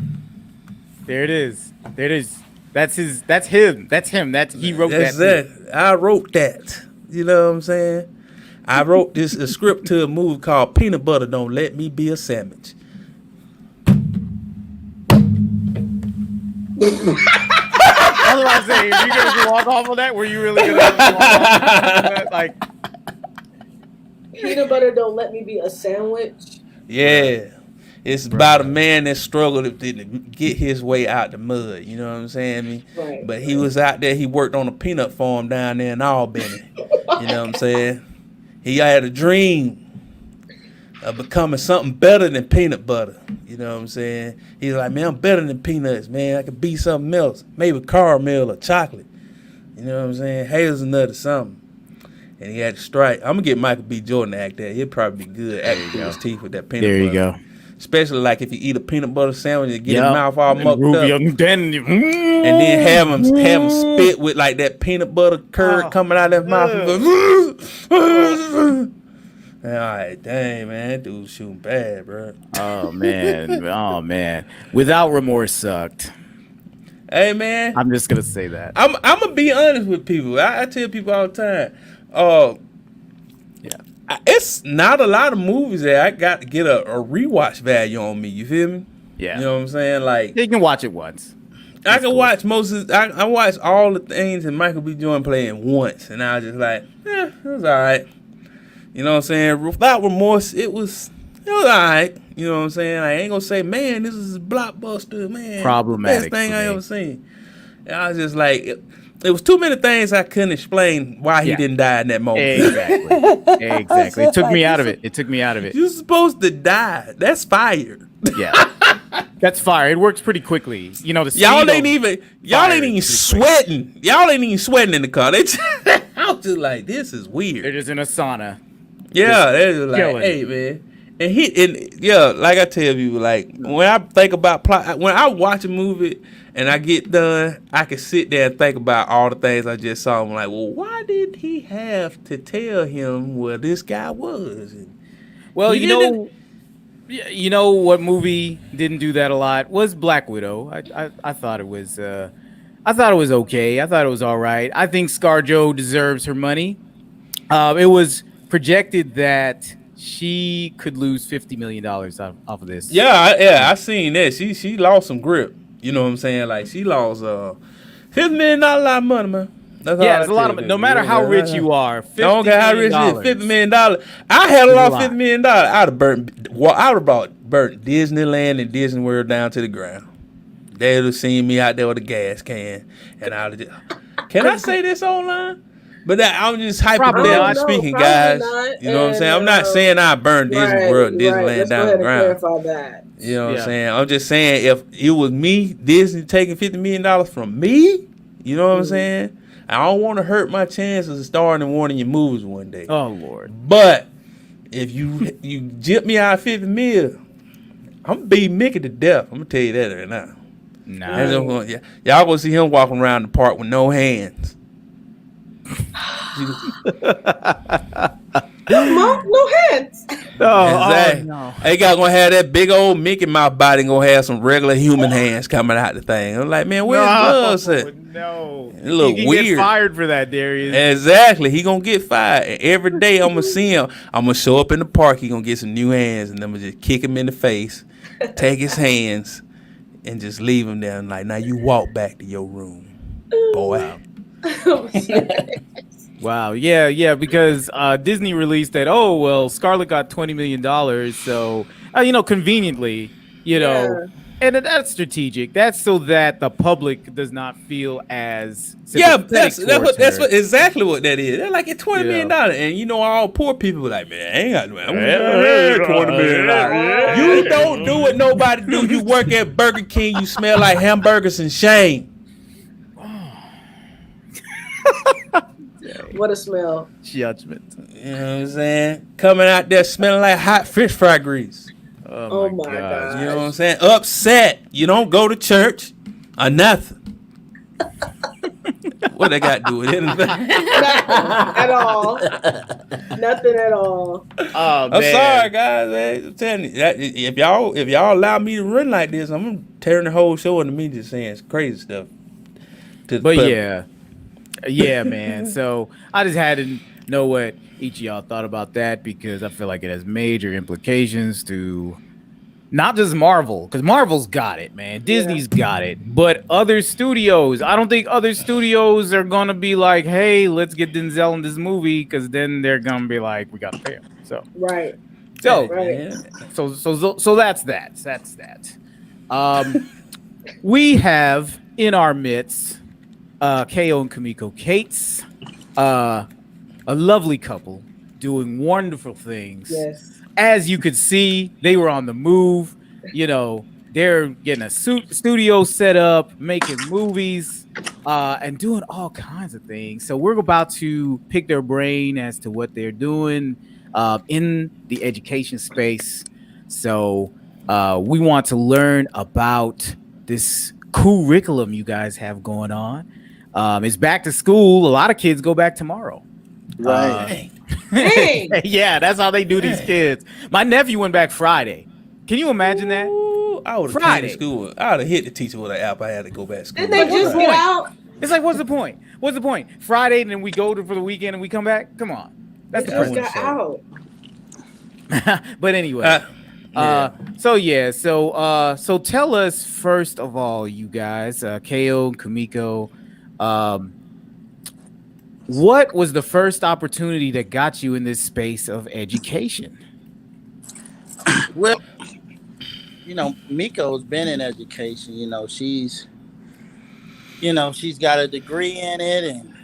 There it is. There it is. That's his. That's him. That's him. He wrote That's that. it. I wrote that. You know what I'm saying? I wrote a script to a movie called Peanut Butter Don't Let Me Be a Sandwich. That's what I'm saying. You gonna walk off on that? Were you really gonna walk off on that? Like, Peanut butter don't let me be a sandwich. Yeah. It's about a man that struggled to get his way out the mud. You know what I'm saying? I mean, Right. but he was out there. He worked on a peanut farm down there in Albany. You know what I'm saying? He had a dream of becoming something better than peanut butter. You know what I'm saying? He's like, man, I'm better than peanuts, man. I could be something else. Maybe caramel or chocolate. You know what I'm saying? Hazelnut or something. And he had to strike. I'm going to get Michael B. Jordan to act that. He'll probably be good acting through his teeth with that peanut butter. there you go. Especially like if you eat a peanut butter sandwich and get his mouth all mucked up. Then And then have him spit with like that peanut butter curd coming out of his mouth. All right, dang, man, that dude's shooting bad, bro. Oh man. Without remorse sucked. Hey, man, I'm just gonna say that. I'm gonna be honest with people. I tell people all the time. It's not a lot of movies that I got to get a rewatch value on me. You feel me? Yeah. You know what I'm saying? Like You can watch it once. I can watch most of. I watched all the things that Michael B. Jordan playing once, and I was just like, it was all right. You know what I'm saying? Without remorse, it was all right. You know what I'm saying? I ain't gonna say, man, this is a blockbuster, man. Problematic Best thing for I me. ever seen. And I was just like, it was too many things I couldn't explain why he Yeah. didn't die in that moment. Exactly. It took me out of it. You're supposed to die. That's fire. Yeah. That's fire. It works pretty quickly. You know, the Y'all speed ain't of even fire is pretty sweating. Y'all ain't even sweating in the car. They I was just like, this is They're weird. just in a sauna. Yeah, they're just like, killing hey, man. And like I tell you, like when I think about plot, when I watch a movie and I get done, I can sit there and think about all the things I just saw. I'm like, well, why did he have to tell him where this guy was? And Well, he you know what movie didn't do that a lot was Black Widow. I thought it was okay. I thought it was all right. I think ScarJo deserves her money. It was projected that she could lose $50 million off of this. I seen that. She lost some grip. You know what I'm saying? Like she lost $50 million, a lot of money, man. That's all Yeah, I it's a lot tell of. you. No matter how rich you are, $50 I don't care how rich it is. $50 million. I had a lot of $50 million. I'd have burnt Disneyland and Disney World down to the ground. They'd have seen me out there with a gas can, and I'd have just. Can I say this online? But I'm just hypothetically speaking, probably guys. not. You know what I'm saying? I'm And, not saying I burned Disney World, Disneyland Let's down go to the ahead and ground. clarify that. You know what Yeah. I'm saying? I'm just saying if it was me, Disney taking $50 million from me, you know what I'm saying? I don't want to hurt my chances of starring in one of your movies one day. Oh Lord. But if you jip me out $50 million, I'm gonna beat Mickey to death. I'm gonna tell you that right now. Nah. Y'all gonna see him walking around the park with no hands. No hands. Exactly. no. They gonna have that big old Mickey Mouse body and gonna have some regular human hands coming out the thing. I'm like, man, where's gloves at? No. It look You can weird. get fired for that, Darius. Exactly. He gonna get fired. And every day I'm gonna see him. I'm gonna show up in the park. He gonna get some new hands, and I'm gonna just kick him in the face, take his hands, and just leave him there. And like, now you walk back to your room, boy. Wow. Yeah, because Disney released that, oh, well, Scarlett got $20 million. So, conveniently, Yeah. and that's strategic. That's so that the public does not feel as Yeah, sympathetic that's towards what her. exactly what that is. They're like, it's $20 million, and all poor people be like, man, I ain't got $20 million. You don't do what nobody do. You work at Burger King. You smell like hamburgers and shame. What a smell. Judgment. You know what I'm saying? Coming out there smelling like hot fish fry grease. Oh Oh my my gosh. You know what I'm gosh. saying? Upset. You don't go to church or nothing. What they got to do with anything? Nothing at all. Nothing at all. Oh I'm sorry, man. guys. Man. I'm telling you, if y'all allow me to run like this, I'm gonna turn the whole show into me just saying crazy stuff to the But public. yeah, man. So I just had to know what each of y'all thought about that because I feel like it has major implications to not just Marvel, because Marvel's got it, man. Disney's got it, but other studios. I don't think other studios are gonna be like, "Hey, let's get Denzel in this movie," because then they're gonna be like, "We gotta pay him." Right. So, Right. so that's that. That's that. We have in our midst, Khao and Kimiko Cates, a lovely couple doing wonderful things. Yes. As you could see, they were on the move. You know, they're getting a studio set up, making movies, and doing all kinds of things. So we're about to pick their brain as to what they're doing in the education space. So we want to learn about this curriculum you guys have going on. It's back to school. A lot of kids go back tomorrow. Right. Dang. Yeah, that's how they do these kids. My nephew went back Friday. Can you imagine that? Ooh, I would have came Friday. to school. I would have hit the teacher with an app. I had to go back to school. Didn't they just get out? It's like, what's the point? What's the point? Friday, and then we go for the weekend and we come back? Come on. That's They the just point. got out. But anyway. Yeah. So tell us first of all, you guys, Khao, Kimiko, what was the first opportunity that got you in this space of education? Well, Miko's been in education. She's got a degree in it, and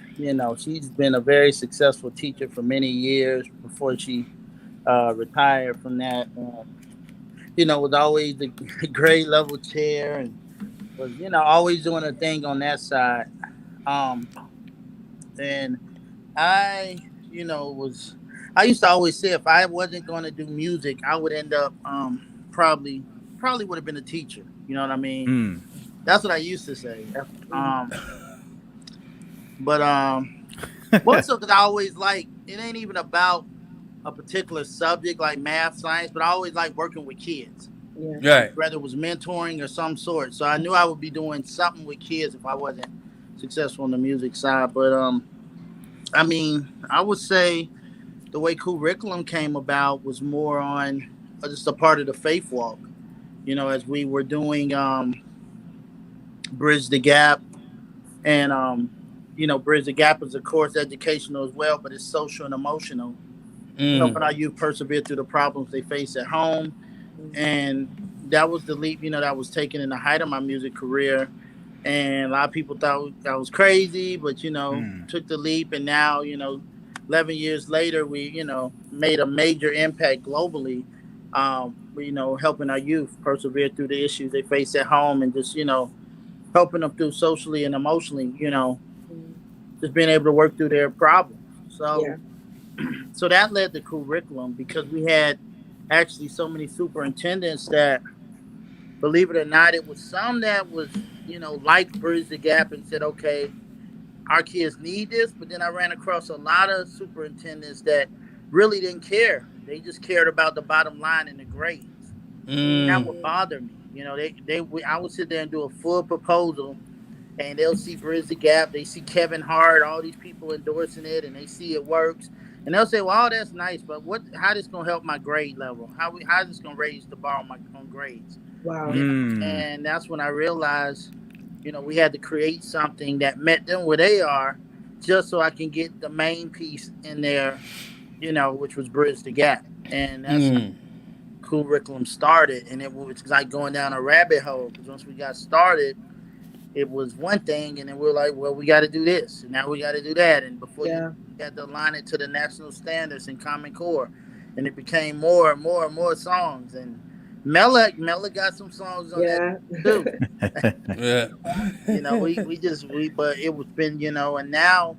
she's been a very successful teacher for many years before she retired from that. Was always the grade level chair and was always doing a thing on that side. And I used to always say if I wasn't going to do music, I would end up probably would have been a teacher. You know what I mean? That's what I used to say. But also because I always it ain't even about a particular subject like math, science, but I always like working with kids. Yeah. Right. Whether it was mentoring or some sort. So I knew I would be doing something with kids if I wasn't successful on the music side. But I would say the way curriculum came about was more on just a part of the faith walk. As we were doing Bridge the Gap, and Bridge the Gap is of course educational as well, but it's social and emotional. Helping our youth persevere through the problems they face at home. And that was the leap, that was taken in the height of my music career. And a lot of people thought I was crazy, but, took the leap. And now, 11 years later, we, made a major impact globally, helping our youth persevere through the issues they face at home and just, helping them through socially and emotionally, just being able to work through their problems. So. Yeah. So that led to curriculum because we had actually so many superintendents that, believe it or not, it was some that was, like Bridge the Gap and said, okay, our kids need this. But then I ran across a lot of superintendents that really didn't care. They just cared about the bottom line and the grades. That would bother me. I would sit there and do a full proposal and they'll see Bridge the Gap. They see Kevin Hart, all these people endorsing it, and they see it works. And they'll say, well, that's nice, but how this going to help my grade level? How is this going to raise the bar on grades? Wow. And that's when I realized, we had to create something that met them where they are just so I can get the main piece in there, which was Bridge the Gap. And that's how curriculum started. And it was like going down a rabbit hole because once we got started, it was one thing, and then we're like, well, we got to do this, and now we got to do that, and before you had to align it to the national standards and Common Core, and it became more and more and more songs, and Mela got some songs on that too. Yeah. But it was been, and now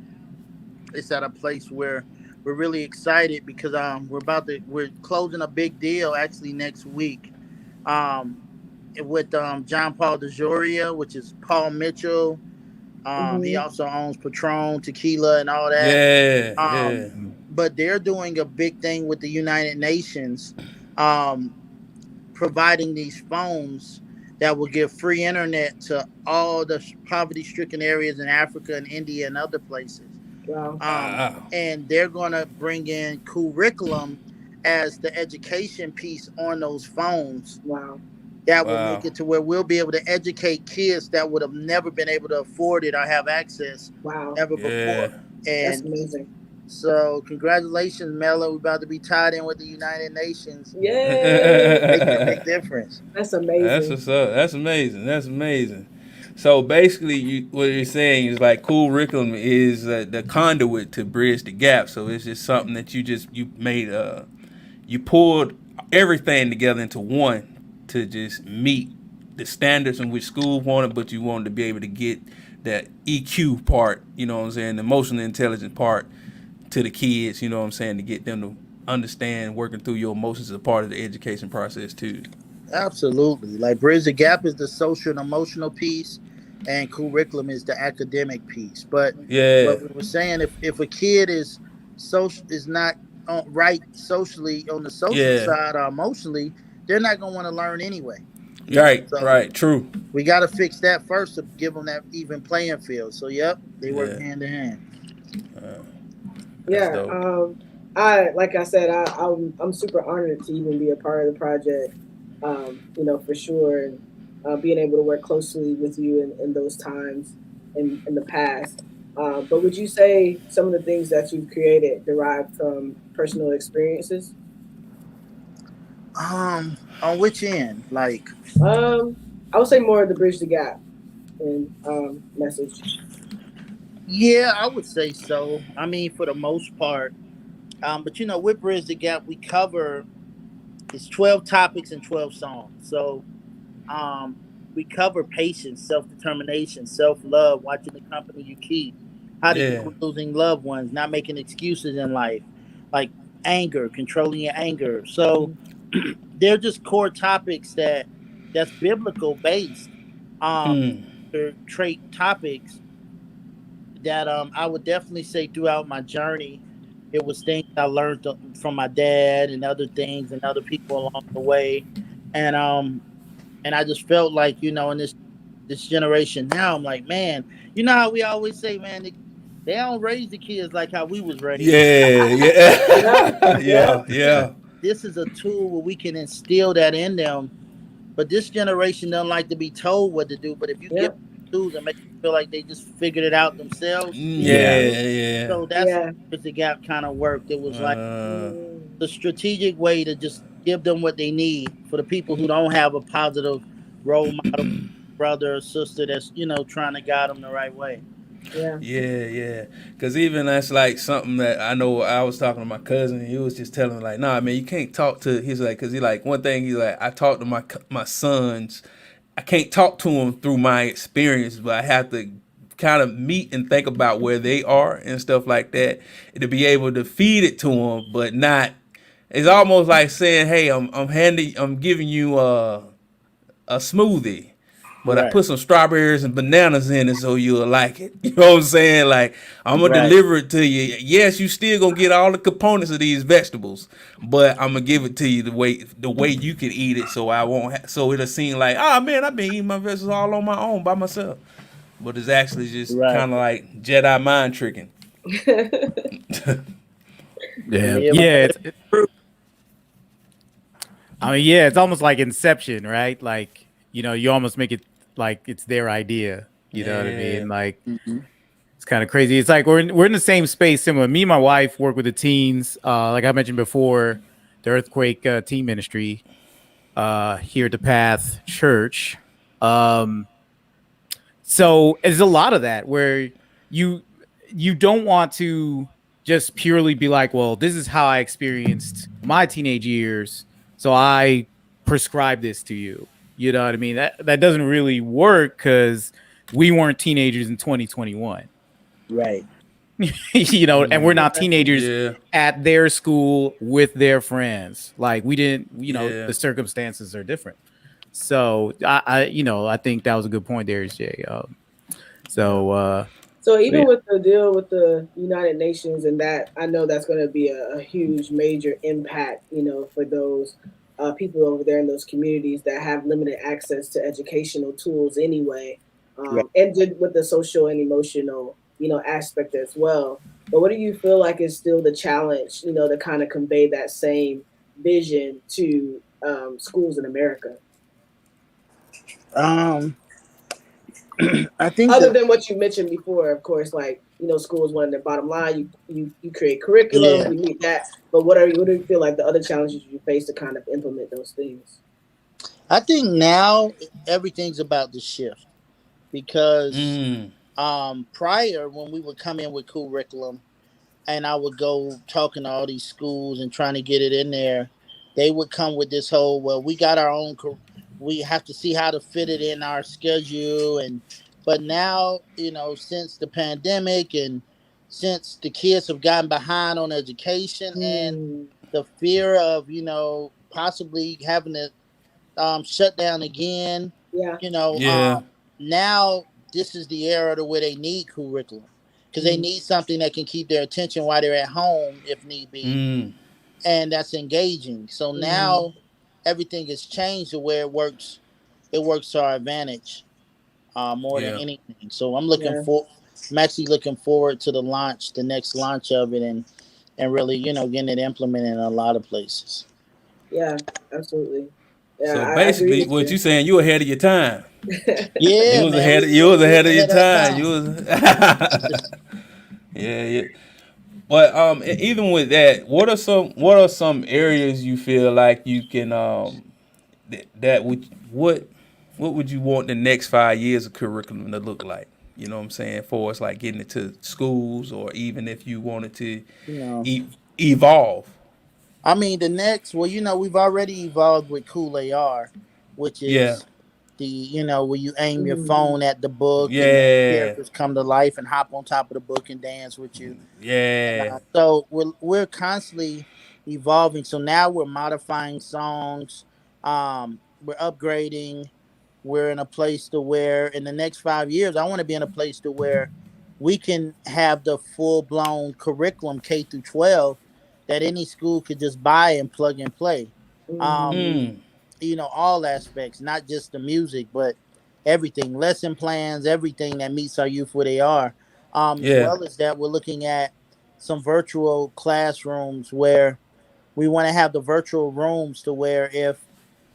it's at a place where we're really excited because we're closing a big deal actually next week. Um, with John Paul DeJoria, which is Paul Mitchell. He Mhm. also owns Patron, tequila, and all that. Yeah, Um, yeah. but they're doing a big thing with the United Nations, um, providing these phones that will give free internet to all the poverty-stricken areas in Africa and India and other places. Wow. Wow. And they're going to bring in curriculum as the education piece on those phones Wow. that will make Wow. it to where we'll be able to educate kids that would have never been able to afford it or have access Wow. ever Yeah. before. That's And amazing. so, congratulations, Mello. We're about to be tied in with the United Nations, making a Yay. big difference. That's That's amazing. what's up. That's amazing. That's amazing. So basically, what you're saying is like cool curriculum is the conduit to bridge the gap. So it's just something that you made you pulled everything together into one to just meet the standards in which school wanted, but you wanted to be able to get that EQ part, you know what I'm saying, the emotional intelligence part to the kids, you know what I'm saying, to get them to understand working through your emotions as a part of the education process too. Absolutely. Like, Bridge the Gap is the social and emotional piece, and curriculum is the academic piece. But Yeah. what we were saying, if a kid is not right socially on the social Yeah. side or emotionally, they're not going to want to learn anyway. Right. So Right. True. we got to fix that first to give them that even playing field. So, yep, they work Yeah. hand in hand. That's Yeah. dope. I like I said, I'm super honored to even be a part of the project. For sure, and being able to work closely with you in those times in the past. But would you say some of the things that you've created derived from personal experiences? On which end? Like, Um, I would say more of the bridge the gap and message. yeah, I would say so. I mean, for the most part. But with Bridge the Gap, we cover it's 12 topics and 12 songs. So um, we cover patience, self determination, self love, watching the company you keep, how to deal Yeah. with losing loved ones, not making excuses in life, like anger, controlling your anger. So they're just core topics that's biblical based. Mm. They're trait topics that I would definitely say throughout my journey, it was things I learned from my dad and other things and other people along the way, and I just felt like in this generation now, I'm like, man, you know how we always say, man, they don't raise the kids like how we was raised. Yeah. Yep. Yeah. Yep. Yeah. Yeah. This is a tool where we can instill that in them. But this generation doesn't like to be told what to do. But if you give Yep. them tools and make them feel like they just figured it out themselves, Yeah. Yeah. Yeah. so that's Yeah. how the gap kind of worked. It was like Uh, Mm. the strategic way to just give them what they need for the people who don't have a positive role model, brother or sister that's trying to guide them the right way. Yeah. yeah, yeah. Cause even that's like something that I know. I was talking to my cousin. And he was just telling me like, nah, man, you can't talk to. He's like, cause he like one thing. He's like, I talk to my sons. I can't talk to them through my experience, but I have to kind of meet and think about where they are and stuff like that, and to be able to feed it to them, but not. It's almost like saying, hey, I'm giving you a smoothie, but I Right, put some strawberries and bananas in it so you'll like it. You know what I'm saying? Like I'm gonna right, deliver it to you. Yes, you still gonna get all the components of these vegetables, but I'm gonna give it to you the way you can eat it. So I won't. So it'll seem like, oh man, I've been eating my vegetables all on my own by myself. But it's actually just right. kind of like Jedi mind tricking. Yeah. Yeah, man. Yeah. I mean, yeah, it's almost like Inception, right? Like, you almost make it like it's their idea. You know what I Yeah. mean? Like, Mhm. it's kind of crazy. It's like we're in the same space, similar. Me and my wife work with the teens. Like I mentioned before, the earthquake teen ministry here at the Path Church. Um, so there's a lot of that where you you don't want to just purely be like, well, this is how I experienced my teenage years, so I prescribe this to you. You know what I mean? That doesn't really work because we weren't teenagers in 2021. Right. And we're not teenagers Yeah. at their school with their friends. Like we didn't, Yeah. the circumstances are different. So I think that was a good point there, Jay. So So even yeah. with the deal with the United Nations and that, I know that's going to be a huge, major impact, for those people over there in those communities that have limited access to educational tools anyway, Right. and with the social and emotional, aspect as well. But what do you feel like is still the challenge, to kind of convey that same vision to schools in America? Um, I think Other that than what you mentioned before, of course, like schools want their bottom line. You create curriculum, yeah, you meet that. But what do you feel like the other challenges you face to kind of implement those things? I think now everything's about the shift because Mm. prior when we would come in with curriculum and I would go talking to all these schools and trying to get it in there, they would come with this whole, well, we got our own, we have to see how to fit it in our schedule. And, but now, since the pandemic and since the kids have gotten behind on education and Mm, the fear of, possibly having to shut down again, yeah. you know, Yeah. now this is the era to where they need curriculum because they Mm, need something that can keep their attention while they're at home if need be, Mm. and that's engaging. So mm, now everything has changed to where it works to our advantage more than Yeah. anything. So yeah. I'm actually looking forward to the next launch of it, and really, getting it implemented in a lot of places. Yeah. Absolutely. Yeah, So I agree basically, with what you saying? You ahead of your time. you. Yeah, You was man, ahead. You was we ahead of your ahead of the time. time. You was. Yeah. Yeah. But even with that, what are some areas you feel like you can that would what would you want the next 5 years of curriculum to look like? You know what I'm saying? For us, like getting it to schools, or even if you wanted to You know. evolve. I mean, the next, well, we've already evolved with Cool AR, which Yeah. is where you aim your Mm, phone at the book and the Yeah. characters come to life and hop on top of the book and dance with you. And Yeah. so we're constantly evolving. So now we're modifying songs, we're upgrading. We're in a place to where in the next 5 years, I want to be in a place to where we can have the full blown curriculum K through 12 that any school could just buy and plug and play. Um, mm, Mm. all aspects, not just the music, but everything, lesson plans, everything that meets our youth where they are. As Yeah. well as that, we're looking at some virtual classrooms where we want to have the virtual rooms to where if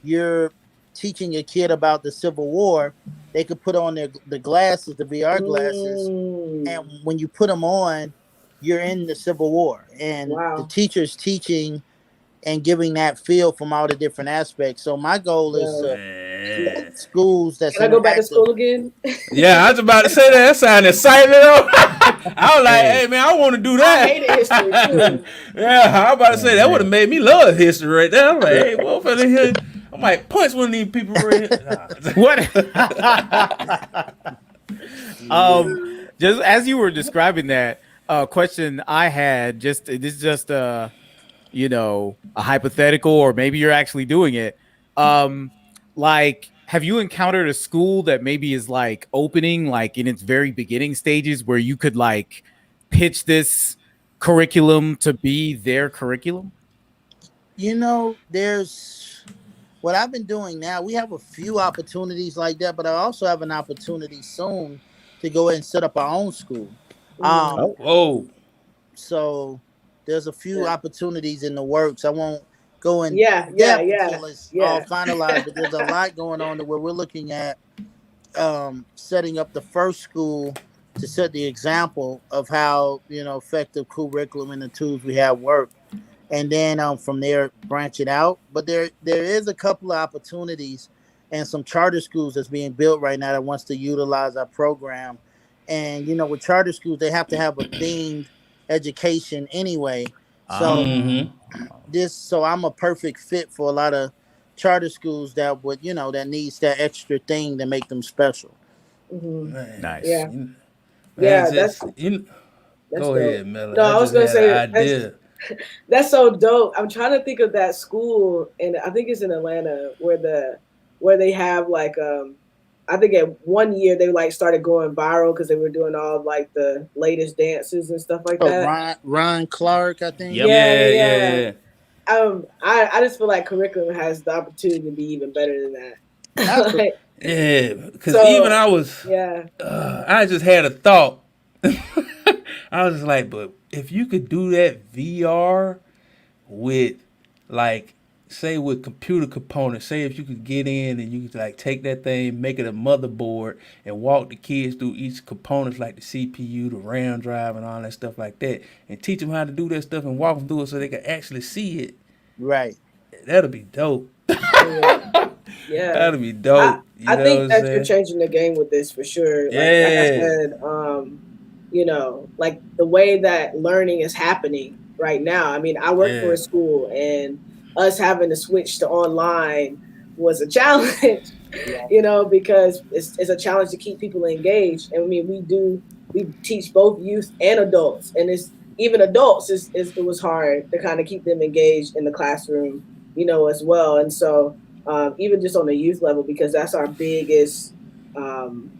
you're teaching a kid about the Civil War, they could put on the glasses, the VR glasses, mm. and when you put them on, you're in the Civil War, and the Wow. teacher's teaching and giving that feel from all the different aspects. So my goal is Yo. to get Man. schools that's Can I go back to interactive. school again? Yeah, I was about to say that. That sounded exciting. I was like, Hey, hey man, I want to do I hated history that. too. Yeah, I was about to oh say that would have man. made me love history right there. I'm like, Yeah. hey, what for the here? I'm like, punch one of these people right here. What? um, just as you were describing that question, I had this is just a hypothetical, or maybe you're actually doing it. Like, have you encountered a school that maybe is like opening, like in its very beginning stages, where you could like pitch this curriculum to be their curriculum? There's what I've been doing now. We have a few opportunities like that, but I also have an opportunity soon to go ahead and set up our own school. Mm, Oh, Whoa. So there's a few yeah. opportunities in the works. I won't go in Yeah, yeah, depth yeah, until it's all yeah. finalized, but there's a lot going on to where we're looking at setting up the first school to set the example of how effective curriculum and the tools we have work, and then from there branch it out. But there is a couple of opportunities and some charter schools that's being built right now that wants to utilize our program. And with charter schools, they have to have a themed education anyway. So Mm-hmm. so I'm a perfect fit for a lot of charter schools that would that needs that extra thing to make them special. Hmm. Man, nice. Yeah, man, it's yeah. just That's Go dope. ahead, Melly. No, I I was just gonna had say an idea. that's so dope. I'm trying to think of that school, and I think it's in Atlanta where they have like I think at one year they like started going viral because they were doing all like the latest dances and stuff like Oh, that. Ryan Clark, I think. Yep. Yeah, Yeah, yeah, yeah, yeah. yeah. I just feel like curriculum has the opportunity to be even better than that. Absolutely. Like, Yeah, because even so I was, yeah, I just had a thought. I was just like, but if you could do that VR with, like, say with computer components, say if you could get in and you could like take that thing, make it a motherboard, and walk the kids through each components like the CPU, the RAM drive, and all that stuff like that, and teach them how to do that stuff and walk them through it so they can actually see it. Right. That'll be dope. oh yeah, yeah. That'll be I dope. You I know what think I'm that you're saying? changing the game with this for sure. Like I Yeah. said, like the way that learning is happening right now. I mean, I work for Yeah. a school, and us having to switch to online was a challenge. Yeah. Because it's a challenge to keep people engaged. And I mean, we teach both youth and adults, and it's even adults it was hard to kind of keep them engaged in the classroom, as well. And so even just on the youth level, because that's our biggest um,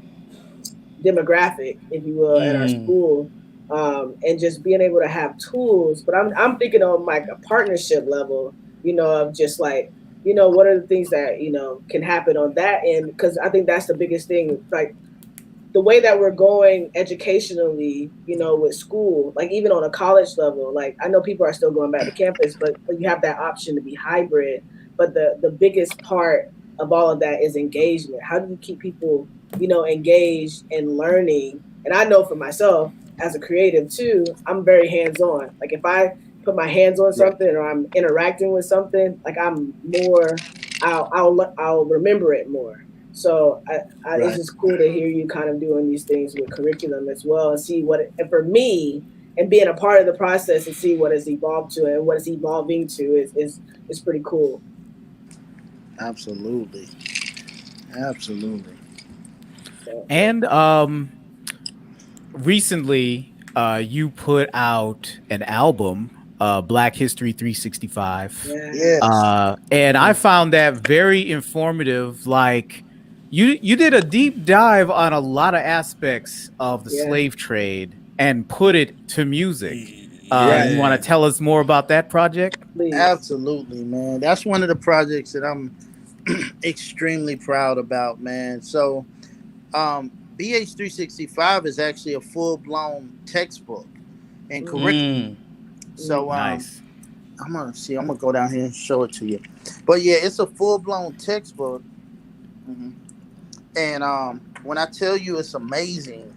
demographic, if you will, at our Mm. school, and just being able to have tools. But I'm thinking on like a partnership level, of just like, what are the things that can happen on that end? Because I think that's the biggest thing. Like the way that we're going educationally, with school, like even on a college level, like I know people are still going back to campus, but you have that option to be hybrid. But the biggest part of all of that is engagement. How do you keep people, engaged and learning? And I know for myself as a creative too, I'm very hands on. Like if I put my hands on Right. something or I'm interacting with something, like I'm more, I'll remember it more. So it's Right. just cool to hear you kind of doing these things with curriculum as well, and see and for me, and being a part of the process and see what it's evolved to and what it's evolving to is pretty cool. Absolutely. Absolutely. So, And recently, you put out an album, Black History 365. yeah, Yes. And I found that very informative. Like you did a deep dive on a lot of aspects of the yeah, slave trade and put it to music. Right. You want Yeah. to tell us more about that project? please. Absolutely, man. That's one of the projects that I'm extremely proud about, man. So, BH365 is actually a full blown textbook and curriculum. Mm. So, Nice. I'm gonna go down here and show it to you. But yeah, it's a full blown textbook. Mhm. And when I tell you it's amazing,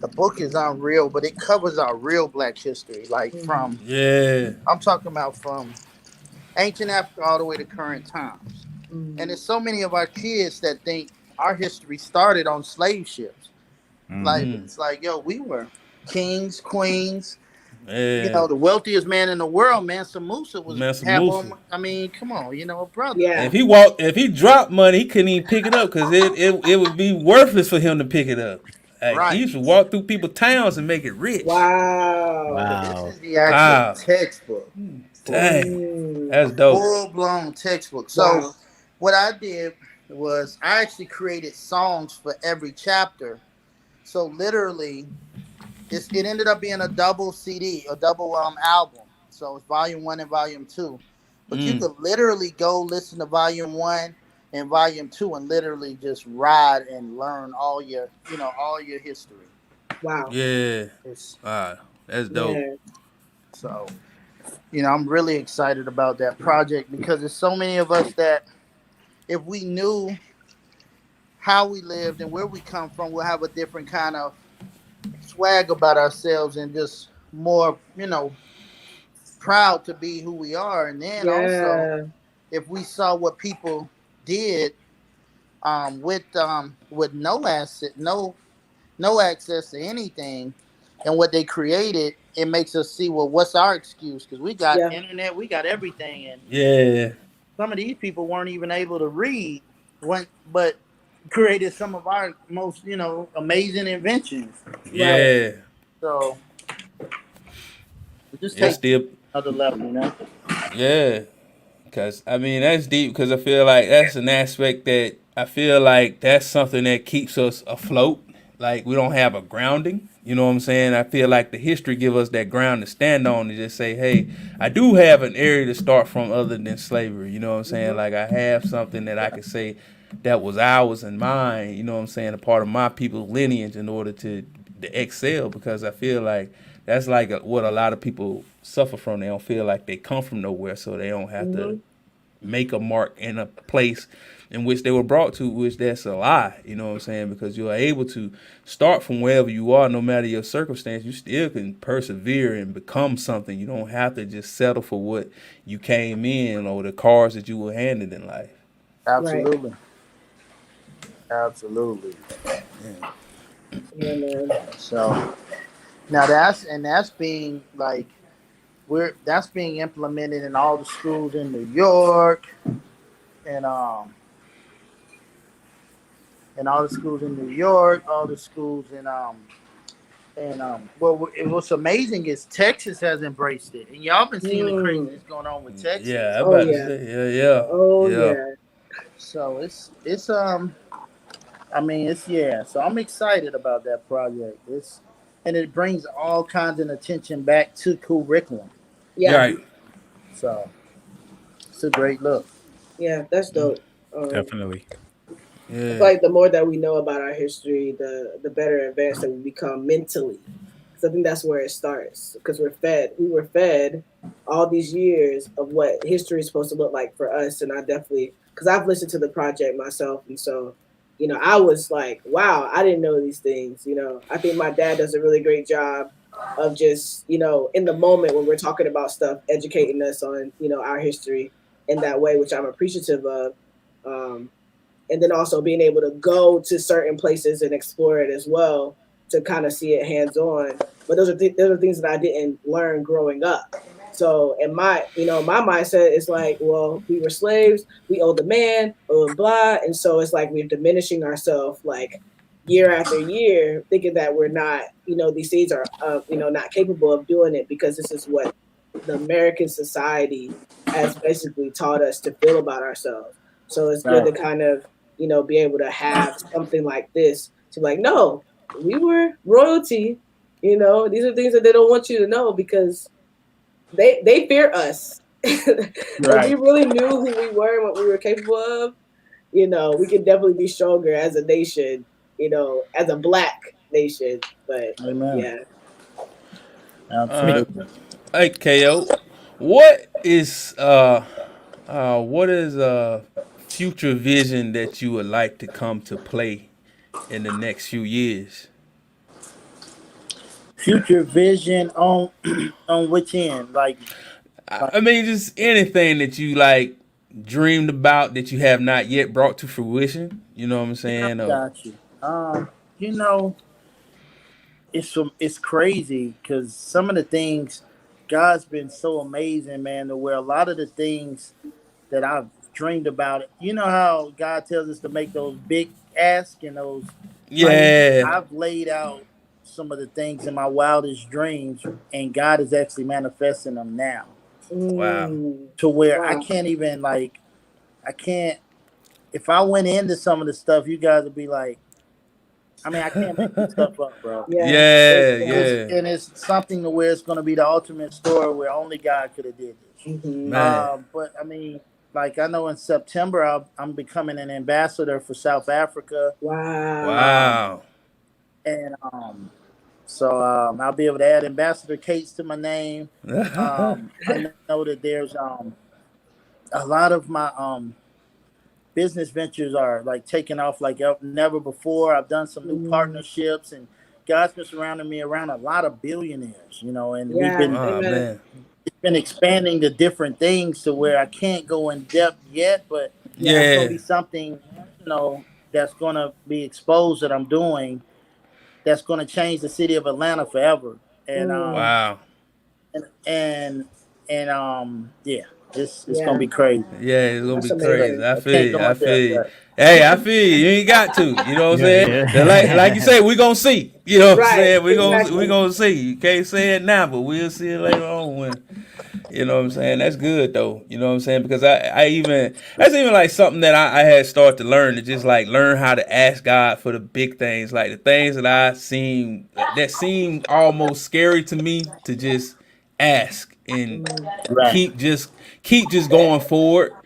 the book is unreal, but it covers our real Black history, like from Yeah. I'm talking about from ancient Africa all the way to current times. Mm. And there's so many of our kids that think our history started on slave ships. Like Mm. it's like, yo, we were kings, queens. Yeah. The wealthiest man in the world, Mansa Musa, was Mansa have Musa. on. I mean, come on, brother. Yeah, If he dropped money, he couldn't even pick it up because it would be worthless for him to pick it up. Like, he Right. used to walk through people's towns and make it rich. wow. But this Wow. is the actual Wow. textbook, Dang. Mm. That's dope. full blown textbook. So Wow. what I did was I actually created songs for every chapter. So literally, it ended up being a double CD, a double album. So it's volume 1 and volume 2. But you could literally go listen to volume 1 and volume 2 and literally just ride and learn all your history. Wow. Yeah. It's, Wow. That's dope. Yeah. so I'm really excited about that project because there's so many of us that if we knew how we lived and where we come from, we'll have a different kind of swag about ourselves and just more, proud to be who we are. And then also, Yeah. if we saw what people did with no asset, no access to anything, and what they created, it makes us see, well, what's our excuse? Because we got Yeah. internet, we got everything, and Yeah. some of these people weren't even able to read, but created some of our most, amazing inventions. Yeah. So Just it's take still, another level, you know. yeah. Cause I mean that's deep. Cause I feel like that's an aspect that I feel like that's something that keeps us afloat. Like we don't have a grounding. You know what I'm saying? I feel like the history give us that ground to stand on to just say, hey, I do have an area to start from other than slavery. You know what I'm saying? Like I have something that I could say that was ours and mine. You know what I'm saying? A part of my people's lineage in order to excel. Because I feel like that's like what a lot of people suffer from. They don't feel like they come from nowhere, so they don't have to make a mark in a place in which they were brought to, which that's a lie. You know what I'm saying? Because you are able to start from wherever you are, no matter your circumstance. You still can persevere and become something. You don't have to just settle for what you came in or the cards that you were handed in life. Right. Absolutely. Absolutely. Yeah, man. So now that's being like that's being implemented in all the schools in New York and all the schools in New York, all the schools in well, what's amazing is Texas has embraced it, and y'all been seeing the Mm. craziness going on with Texas. Yeah, I'm Oh about to yeah. say, yeah, Oh yeah, yeah. yeah. So it's I mean it's yeah. So I'm excited about that project. It's and it brings all kinds of attention back to curriculum. You're Yeah. right. So it's a great look. Yeah. That's dope. Um, Definitely. I feel Yeah, like the more that we know about our history, the better advanced that we become mentally. Because I think that's where it starts. Because we were fed all these years of what history is supposed to look like for us. And I definitely, because I've listened to the project myself, and so, I was like, wow, I didn't know these things. I think my dad does a really great job of just, in the moment when we're talking about stuff, educating us on, our history in that way, which I'm appreciative of. Um, and then also being able to go to certain places and explore it as well to kind of see it hands on. But those are things that I didn't learn growing up. So in my mindset is like, well, we were slaves, we owe the man, blah, blah, blah. And so it's like we're diminishing ourselves like year after year, thinking that we're not, these things are, not capable of doing it because this is what the American society has basically taught us to feel about ourselves. So it's good Right. to kind of, be able to have something like this to like, no, we were royalty. These are things that they don't want you to know because they fear us. If we Right. really knew who we were and what we were capable of, we could definitely be stronger as a nation, as a black nation. But Amen. yeah. Absolutely. Hey, KO, what is what is future vision that you would like to come to play in the next few years? Future vision on on which end? Like I mean, just anything that you like dreamed about that you have not yet brought to fruition. You know what I'm yeah, saying? I got you. You know, it's crazy because some of the things God's been so amazing, man. To where a lot of the things that I've dreamed about it. You know how God tells us to make those big asks and those like Yeah. I've laid out some of the things in my wildest dreams, and God is actually manifesting them now. Wow. To where I Wow. can't even like I can't if I went into some of the stuff, you guys would be like, I mean, I can't make this stuff up, bro. Yeah. Yeah. It's Yeah. and it's something to where it's going to be the ultimate story where only God could have did this. Hmm. Man. But I mean, like I know in September I'm becoming an ambassador for South Africa, Wow. um, Wow. and I'll be able to add Ambassador Cates to my name. I know that there's a lot of my business ventures are like taking off like never before. I've done some new Mm. partnerships, and God's been surrounding me around a lot of billionaires, and we've Yeah. been Oh Amen. man. expanding to different things to where I can't go in depth yet, but Yeah. it's going to Yeah. be something that's going to be exposed that I'm doing that's going to change the city of Atlanta forever. And Mm. Wow. and and yeah. It's gonna be crazy. Yeah, it's gonna That's be amazing. crazy. I I can't feel go you. I out there. feel you. Hey, I feel you. You ain't got to. You know what I'm saying? Yeah. Like you say, we gonna see. You know what I'm Right, saying? We exactly. gonna see. You can't say it now, but we'll see it later on when. You know what I'm saying? That's good though. You know what I'm saying? Because I even that's even like something that I had started to learn to just like learn how to ask God for the big things, like the things that seem almost scary to me to just ask and Right. keep just keep just going forward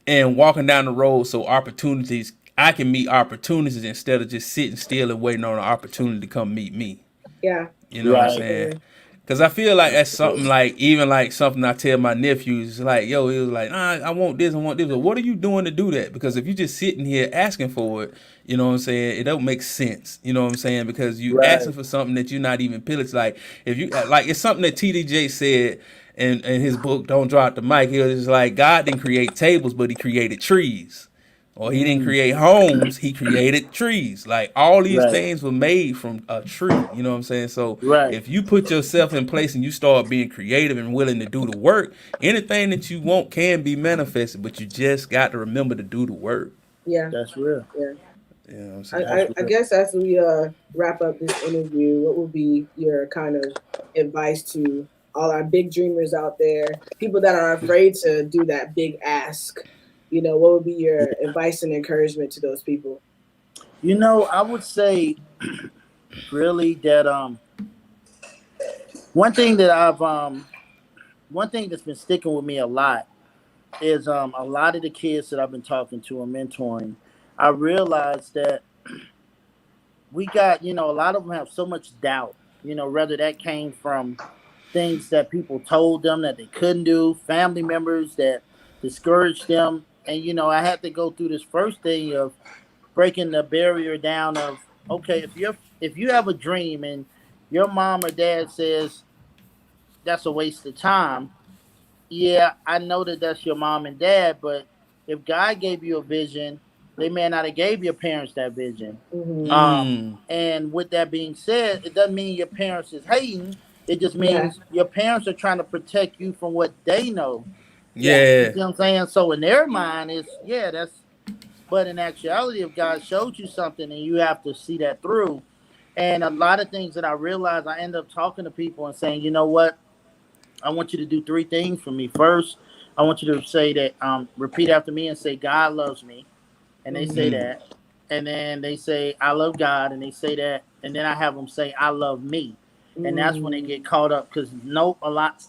and walking down the road so opportunities I can meet opportunities instead of just sitting still and waiting on an opportunity to come meet me. Yeah, You know what I'm Right. saying? absolutely. Cause I feel like that's something like even like something I tell my nephews like, yo, he was like, I want this, I want this. But what are you doing to do that? Because if you just sitting here asking for it, you know what I'm saying, it don't make sense. You know what I'm saying? Because you Right. asking for something that you're not even pillaged. Like if you like it's something that TDJ said in his book, Don't Drop the Mic. He was just like God didn't create tables, but he created trees. Or he didn't Mm, create homes, he created trees. Like all these right. things were made from a tree. You know what I'm saying? So Right. if you put yourself in place and you start being creative and willing to do the work, anything that you want can be manifested, but you just got to remember to do the work. Yeah, That's real. yeah. You know what I'm I, saying? That's I, I real. guess as we wrap up this interview, what would be your kind of advice to all our big dreamers out there, people that are afraid to do that big ask? What would be your advice and encouragement to those people? I would say really that one thing that I've one thing that's been sticking with me a lot is a lot of the kids that I've been talking to and mentoring. I realized that we got, a lot of them have so much doubt, whether that came from things that people told them that they couldn't do, family members that discouraged them. And, I had to go through this first thing of breaking the barrier down of, okay, if you have a dream and your mom or dad says that's a waste of time, yeah, I know that that's your mom and dad, but if God gave you a vision, they may not have gave your parents that vision. Hmm. Mm. And with that being said, it doesn't mean your parents is hating. It just Yeah, means your parents are trying to protect you from what they know. yeah, You Yeah. see what I'm saying? So in their mind, it's yeah, that's. But in actuality, if God showed you something and you have to see that through, and a lot of things that I realized, I end up talking to people and saying, you know what? I want you to do three things for me. First, I want you to say that, repeat after me and say, God loves me. And they say hmm, Mm. that. And then they say, I love God. And they say that. And then I have them say, I love me. And that's when they mm, get caught up because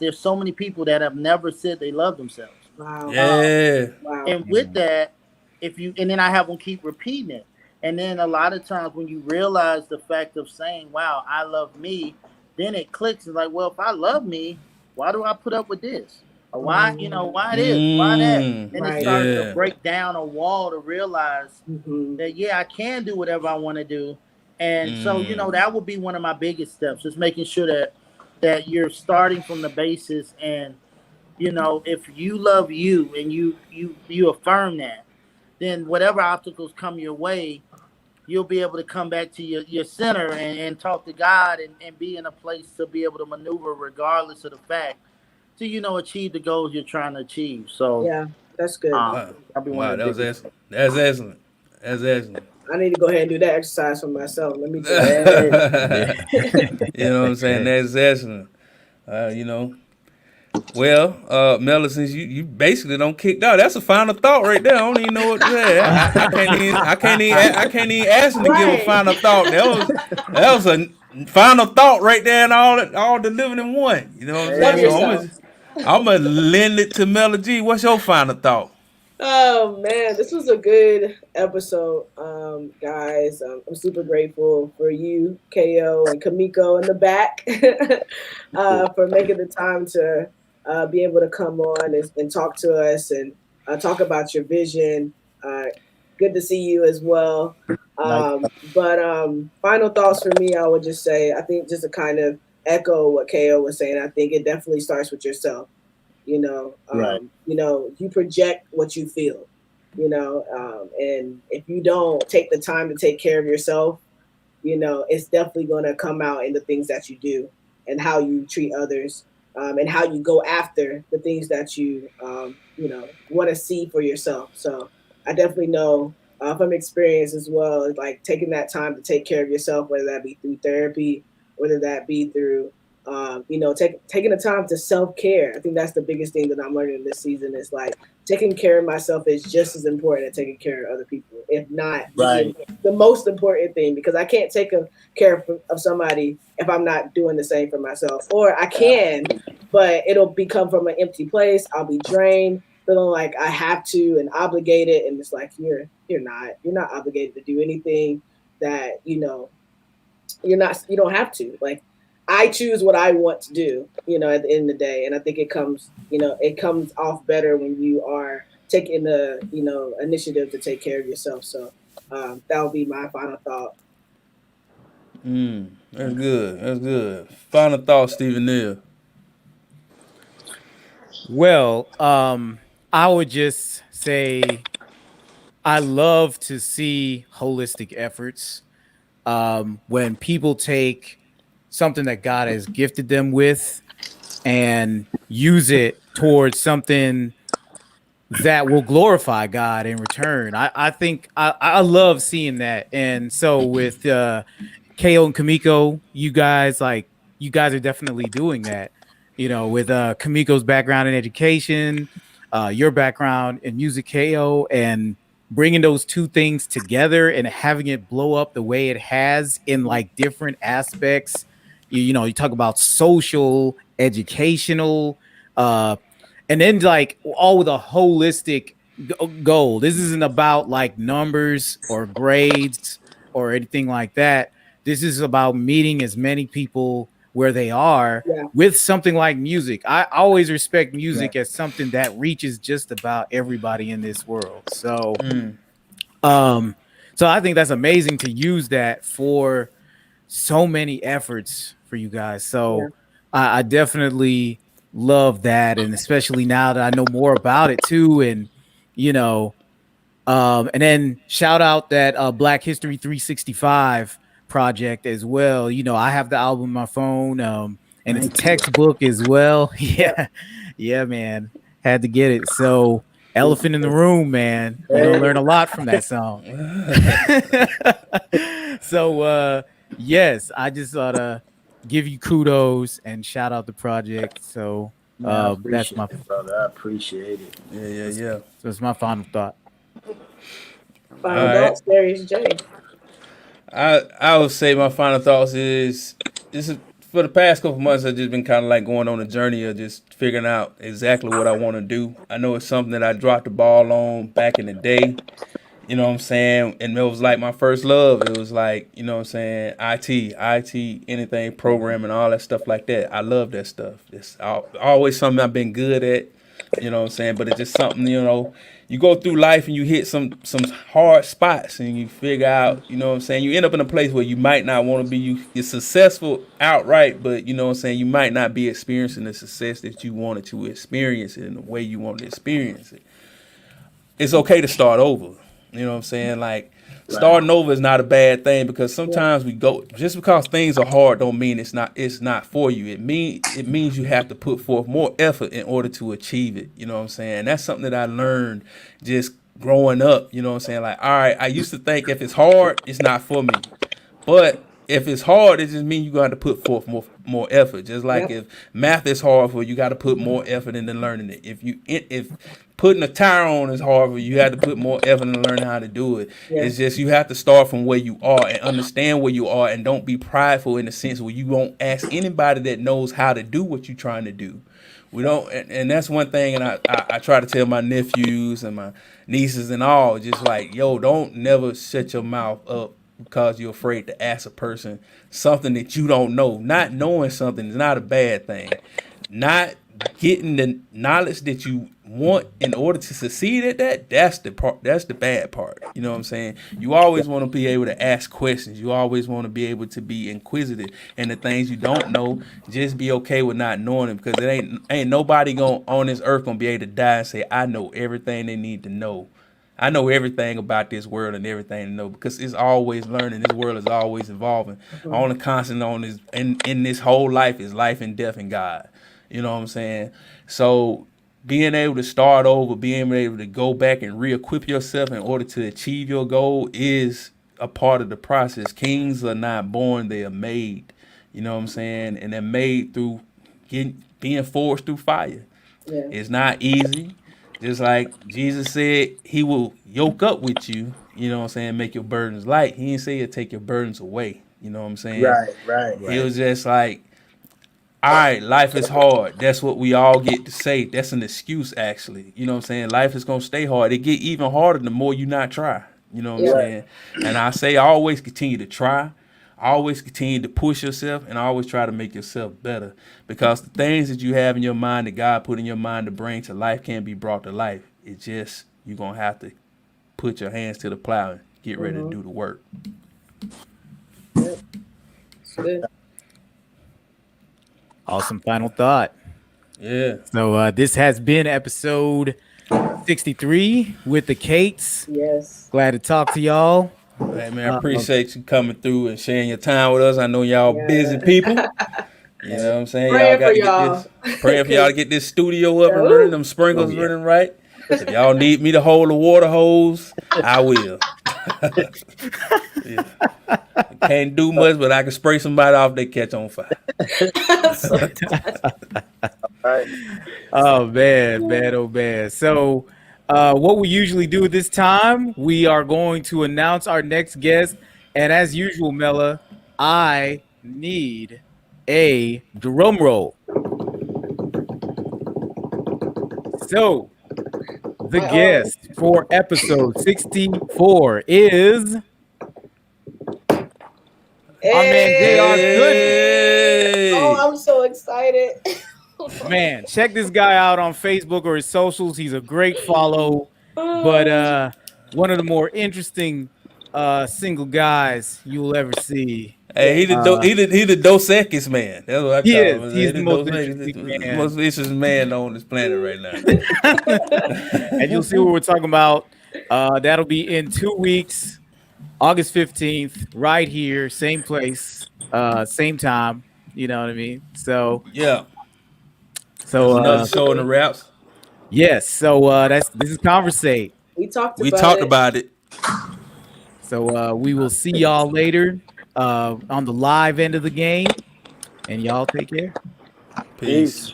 there's so many people that have never said they love themselves. wow, Uh, Yeah. wow, and with that, and then I have them keep repeating it. And then a lot of times when you realize the fact of saying, wow, I love me, then it clicks. It's like, well, if I love me, why do I put up with this? Or why this? Why that? Mm. And it right, starts to Yeah. break down a wall to realize hmm, that, yeah, I can do whatever I want to do. And so, Mm. that would be one of my biggest steps, is making sure that you're starting from the basis. And if you love you and you affirm that, then whatever obstacles come your way, you'll be able to come back to your center and talk to God, and be in a place to be able to maneuver regardless of the fact to achieve the goals you're trying to achieve. So yeah. That's good. Wow. that'll be one Wow, of the that was biggest excellent. That's excellent. That's excellent. I need to go ahead and do that exercise for myself. Let me tell you. things. You know what I'm saying? That's excellent. You know. Well, Mela, since you basically don't kicked out, that's a final thought right there. I don't even know what to say. I can't even ask him to give a Right. final thought. That was a final thought right there, and all delivered in one. You know what I'm Love saying? So Hey, yourself. I'm gonna lend it to Mela G. What's your final thought? Oh man, this was a good episode, guys. I'm super grateful for you, Ko, and Kimiko in the back, for making the time to be able to come on and talk to us and talk about your vision. Uh, Good to see you as well. nice. But final thoughts for me, I would just say, I think just to kind of echo what Ko was saying, I think it definitely starts with yourself. Right. You project what you feel. And if you don't take the time to take care of yourself, it's definitely going to come out in the things that you do and how you treat others. and how you go after the things that you want to see for yourself. So I definitely know from experience as well, like taking that time to take care of yourself, whether that be through therapy, whether that be through taking the time to self care. I think that's the biggest thing that I'm learning this season is like taking care of myself is just as important as taking care of other people, if not Right. the most important thing, because I can't take care of somebody if I'm not doing the same for myself. Or I can, but it'll become from an empty place. I'll be drained, feeling like I have to and obligated, and it's like you're not obligated to do anything that you don't have to. Like I choose what I want to do, at the end of the day. And I think it comes off better when you are taking the, initiative to take care of yourself. So that would be my final thought. That's good. That's good. Final thought, Stephen Neal. Well, I would just say I love to see holistic efforts. When people take something that God has gifted them with and use it towards something that will glorify God in return. I think I love seeing that. And so with Khao and Kimiko, you guys are definitely doing that. With Kimiko's background in education, your background in music, Khao, and bringing those two things together and having it blow up the way it has in like different aspects. You talk about social, educational, and then like all with a holistic goal. This isn't about like numbers or grades or anything like that. This is about meeting as many people where they are Yeah, with something like music. I always respect Right. music as something that reaches just about everybody in this world. So, Mm. um, so I think that's amazing to use that for so many efforts for you guys. yeah, So I definitely love that, and especially now that I know more about it too, and you know, and then shout out that Black History 365 project as well. I have the album on my phone, and it's a Thank you. textbook as well. yeah. Yeah, yeah, man, had to get it. So Elephant in the Appreciate it. Room, man, you're gonna learn Hey. a lot from that song. So yes, I just ought to give you kudos and shout out the project. So Man, I that's appreciate my it, brother. I appreciate it. Yeah, yeah, that's, yeah. that's my final thought. All Final right. thoughts, Darius J. I would say my final thoughts is this is for the past couple months I've just been kind of like going on a journey of just figuring out exactly what I want to do. I know it's something that I dropped the ball on back in the day. You know what I'm saying? And it was like my first love. It was like, you know what I'm saying, IT, anything, programming, all that stuff like that. I love that stuff. It's always something I've been good at, you know what I'm saying? But it's just something, you go through life and you hit some hard spots and you figure out, you know what I'm saying, you end up in a place where you might not want to be. You're successful outright, but you know what I'm saying, you might not be experiencing the success that you wanted to experience it in the way you wanted to experience it. It's okay to start over. You know what I'm saying? Like Right. starting over is not a bad thing because Yeah, sometimes we go just because things are hard don't mean it's not for you. It means you have to put forth more effort in order to achieve it. You know what I'm saying? And that's something that I learned just growing up. You know what I'm saying? Like, all right, I used to think if it's hard, it's not for me. But if it's hard, it just means you got to put forth more effort. Just like yep, if math is hard for you, you got to put more effort into learning it. If putting a tire on is hard for you, you have to put more effort into learning how to do it. yeah, It's just you have to start from where you are and understand where you are, and don't be prideful in the sense where you won't ask anybody that knows how to do what you're trying to do. We don't, and that's one thing. And I try to tell my nephews and my nieces and all, just like, yo, don't never shut your mouth up because you're afraid to ask a person something that you don't know. Not knowing something is not a bad thing. Not getting the knowledge that you want in order to succeed at that's the part, that's the bad part. You know what I'm saying? You always want to be able to ask questions. You always want to be able to be inquisitive, and the things you don't know, just be okay with not knowing them, because it ain't nobody going on this earth gonna be able to die and say I know everything they need to know. I know everything about this world and everything to know, because it's always learning. This world is always evolving. mhm, Only constant on this in this whole life is life and death and God. You know what I'm saying? So being able to start over, being able to go back and re-equip yourself in order to achieve your goal is a part of the process. Kings are not born, they are made. You know what I'm saying? And they're made through being forged through fire. Yeah. It's not easy. Just like Jesus said, he will yoke up with you, you know what I'm saying, make your burdens light. He didn't say he'll take your burdens away. You know what I'm saying? Right. He was just like, all right, life is hard. That's what we all get to say. That's an excuse, actually. You know what I'm saying? Life is gonna stay hard. It get even harder the more you not try. You know what I'm Yeah. saying? And I say always continue to try. Always continue to push yourself and always try to make yourself better. Because the things that you have in your mind that God put in your mind to bring to life can't be brought to life. It's just you're gonna have to put your hands to the plow and get ready to do the work. Yep. It's good. Awesome final thought. Yeah. So this has been episode 63 with the Cates. Yes. Glad to talk to y'all. Hey man, I appreciate you coming through and sharing your time with us. I know y'all busy people. You know what I'm saying? Praying Y'all got for to get y'all. this. Praying for y'all to get this studio up and running, them sprinklers running right. If y'all need me to hold the water hose, I will. Yeah. Can't do much, but I can spray somebody off, they catch on fire. Right. Oh man. So what we usually do this time, we are going to announce our next guest. And as usual, Mela, I need a drum roll. So the guest for episode 64 is our man J.R. Goodman. Oh, I'm so excited. Man, check this guy out on Facebook or his socials. He's a great follow, but one of the more interesting single guys you'll ever see. Hey, he the Dos Equis man. That's what I He call is. him. He's the most Dos Equis, interesting the man. most interesting man on this planet right now. And you'll see what we're talking about. That'll be in 2 weeks, August 15th, right here, same place, same time. You know what I mean? So Yeah. So another show in the Raps. Yes. So this is Convrs8. We talked about it. So we will see y'all later on the live end of the game, and y'all take care. Peace.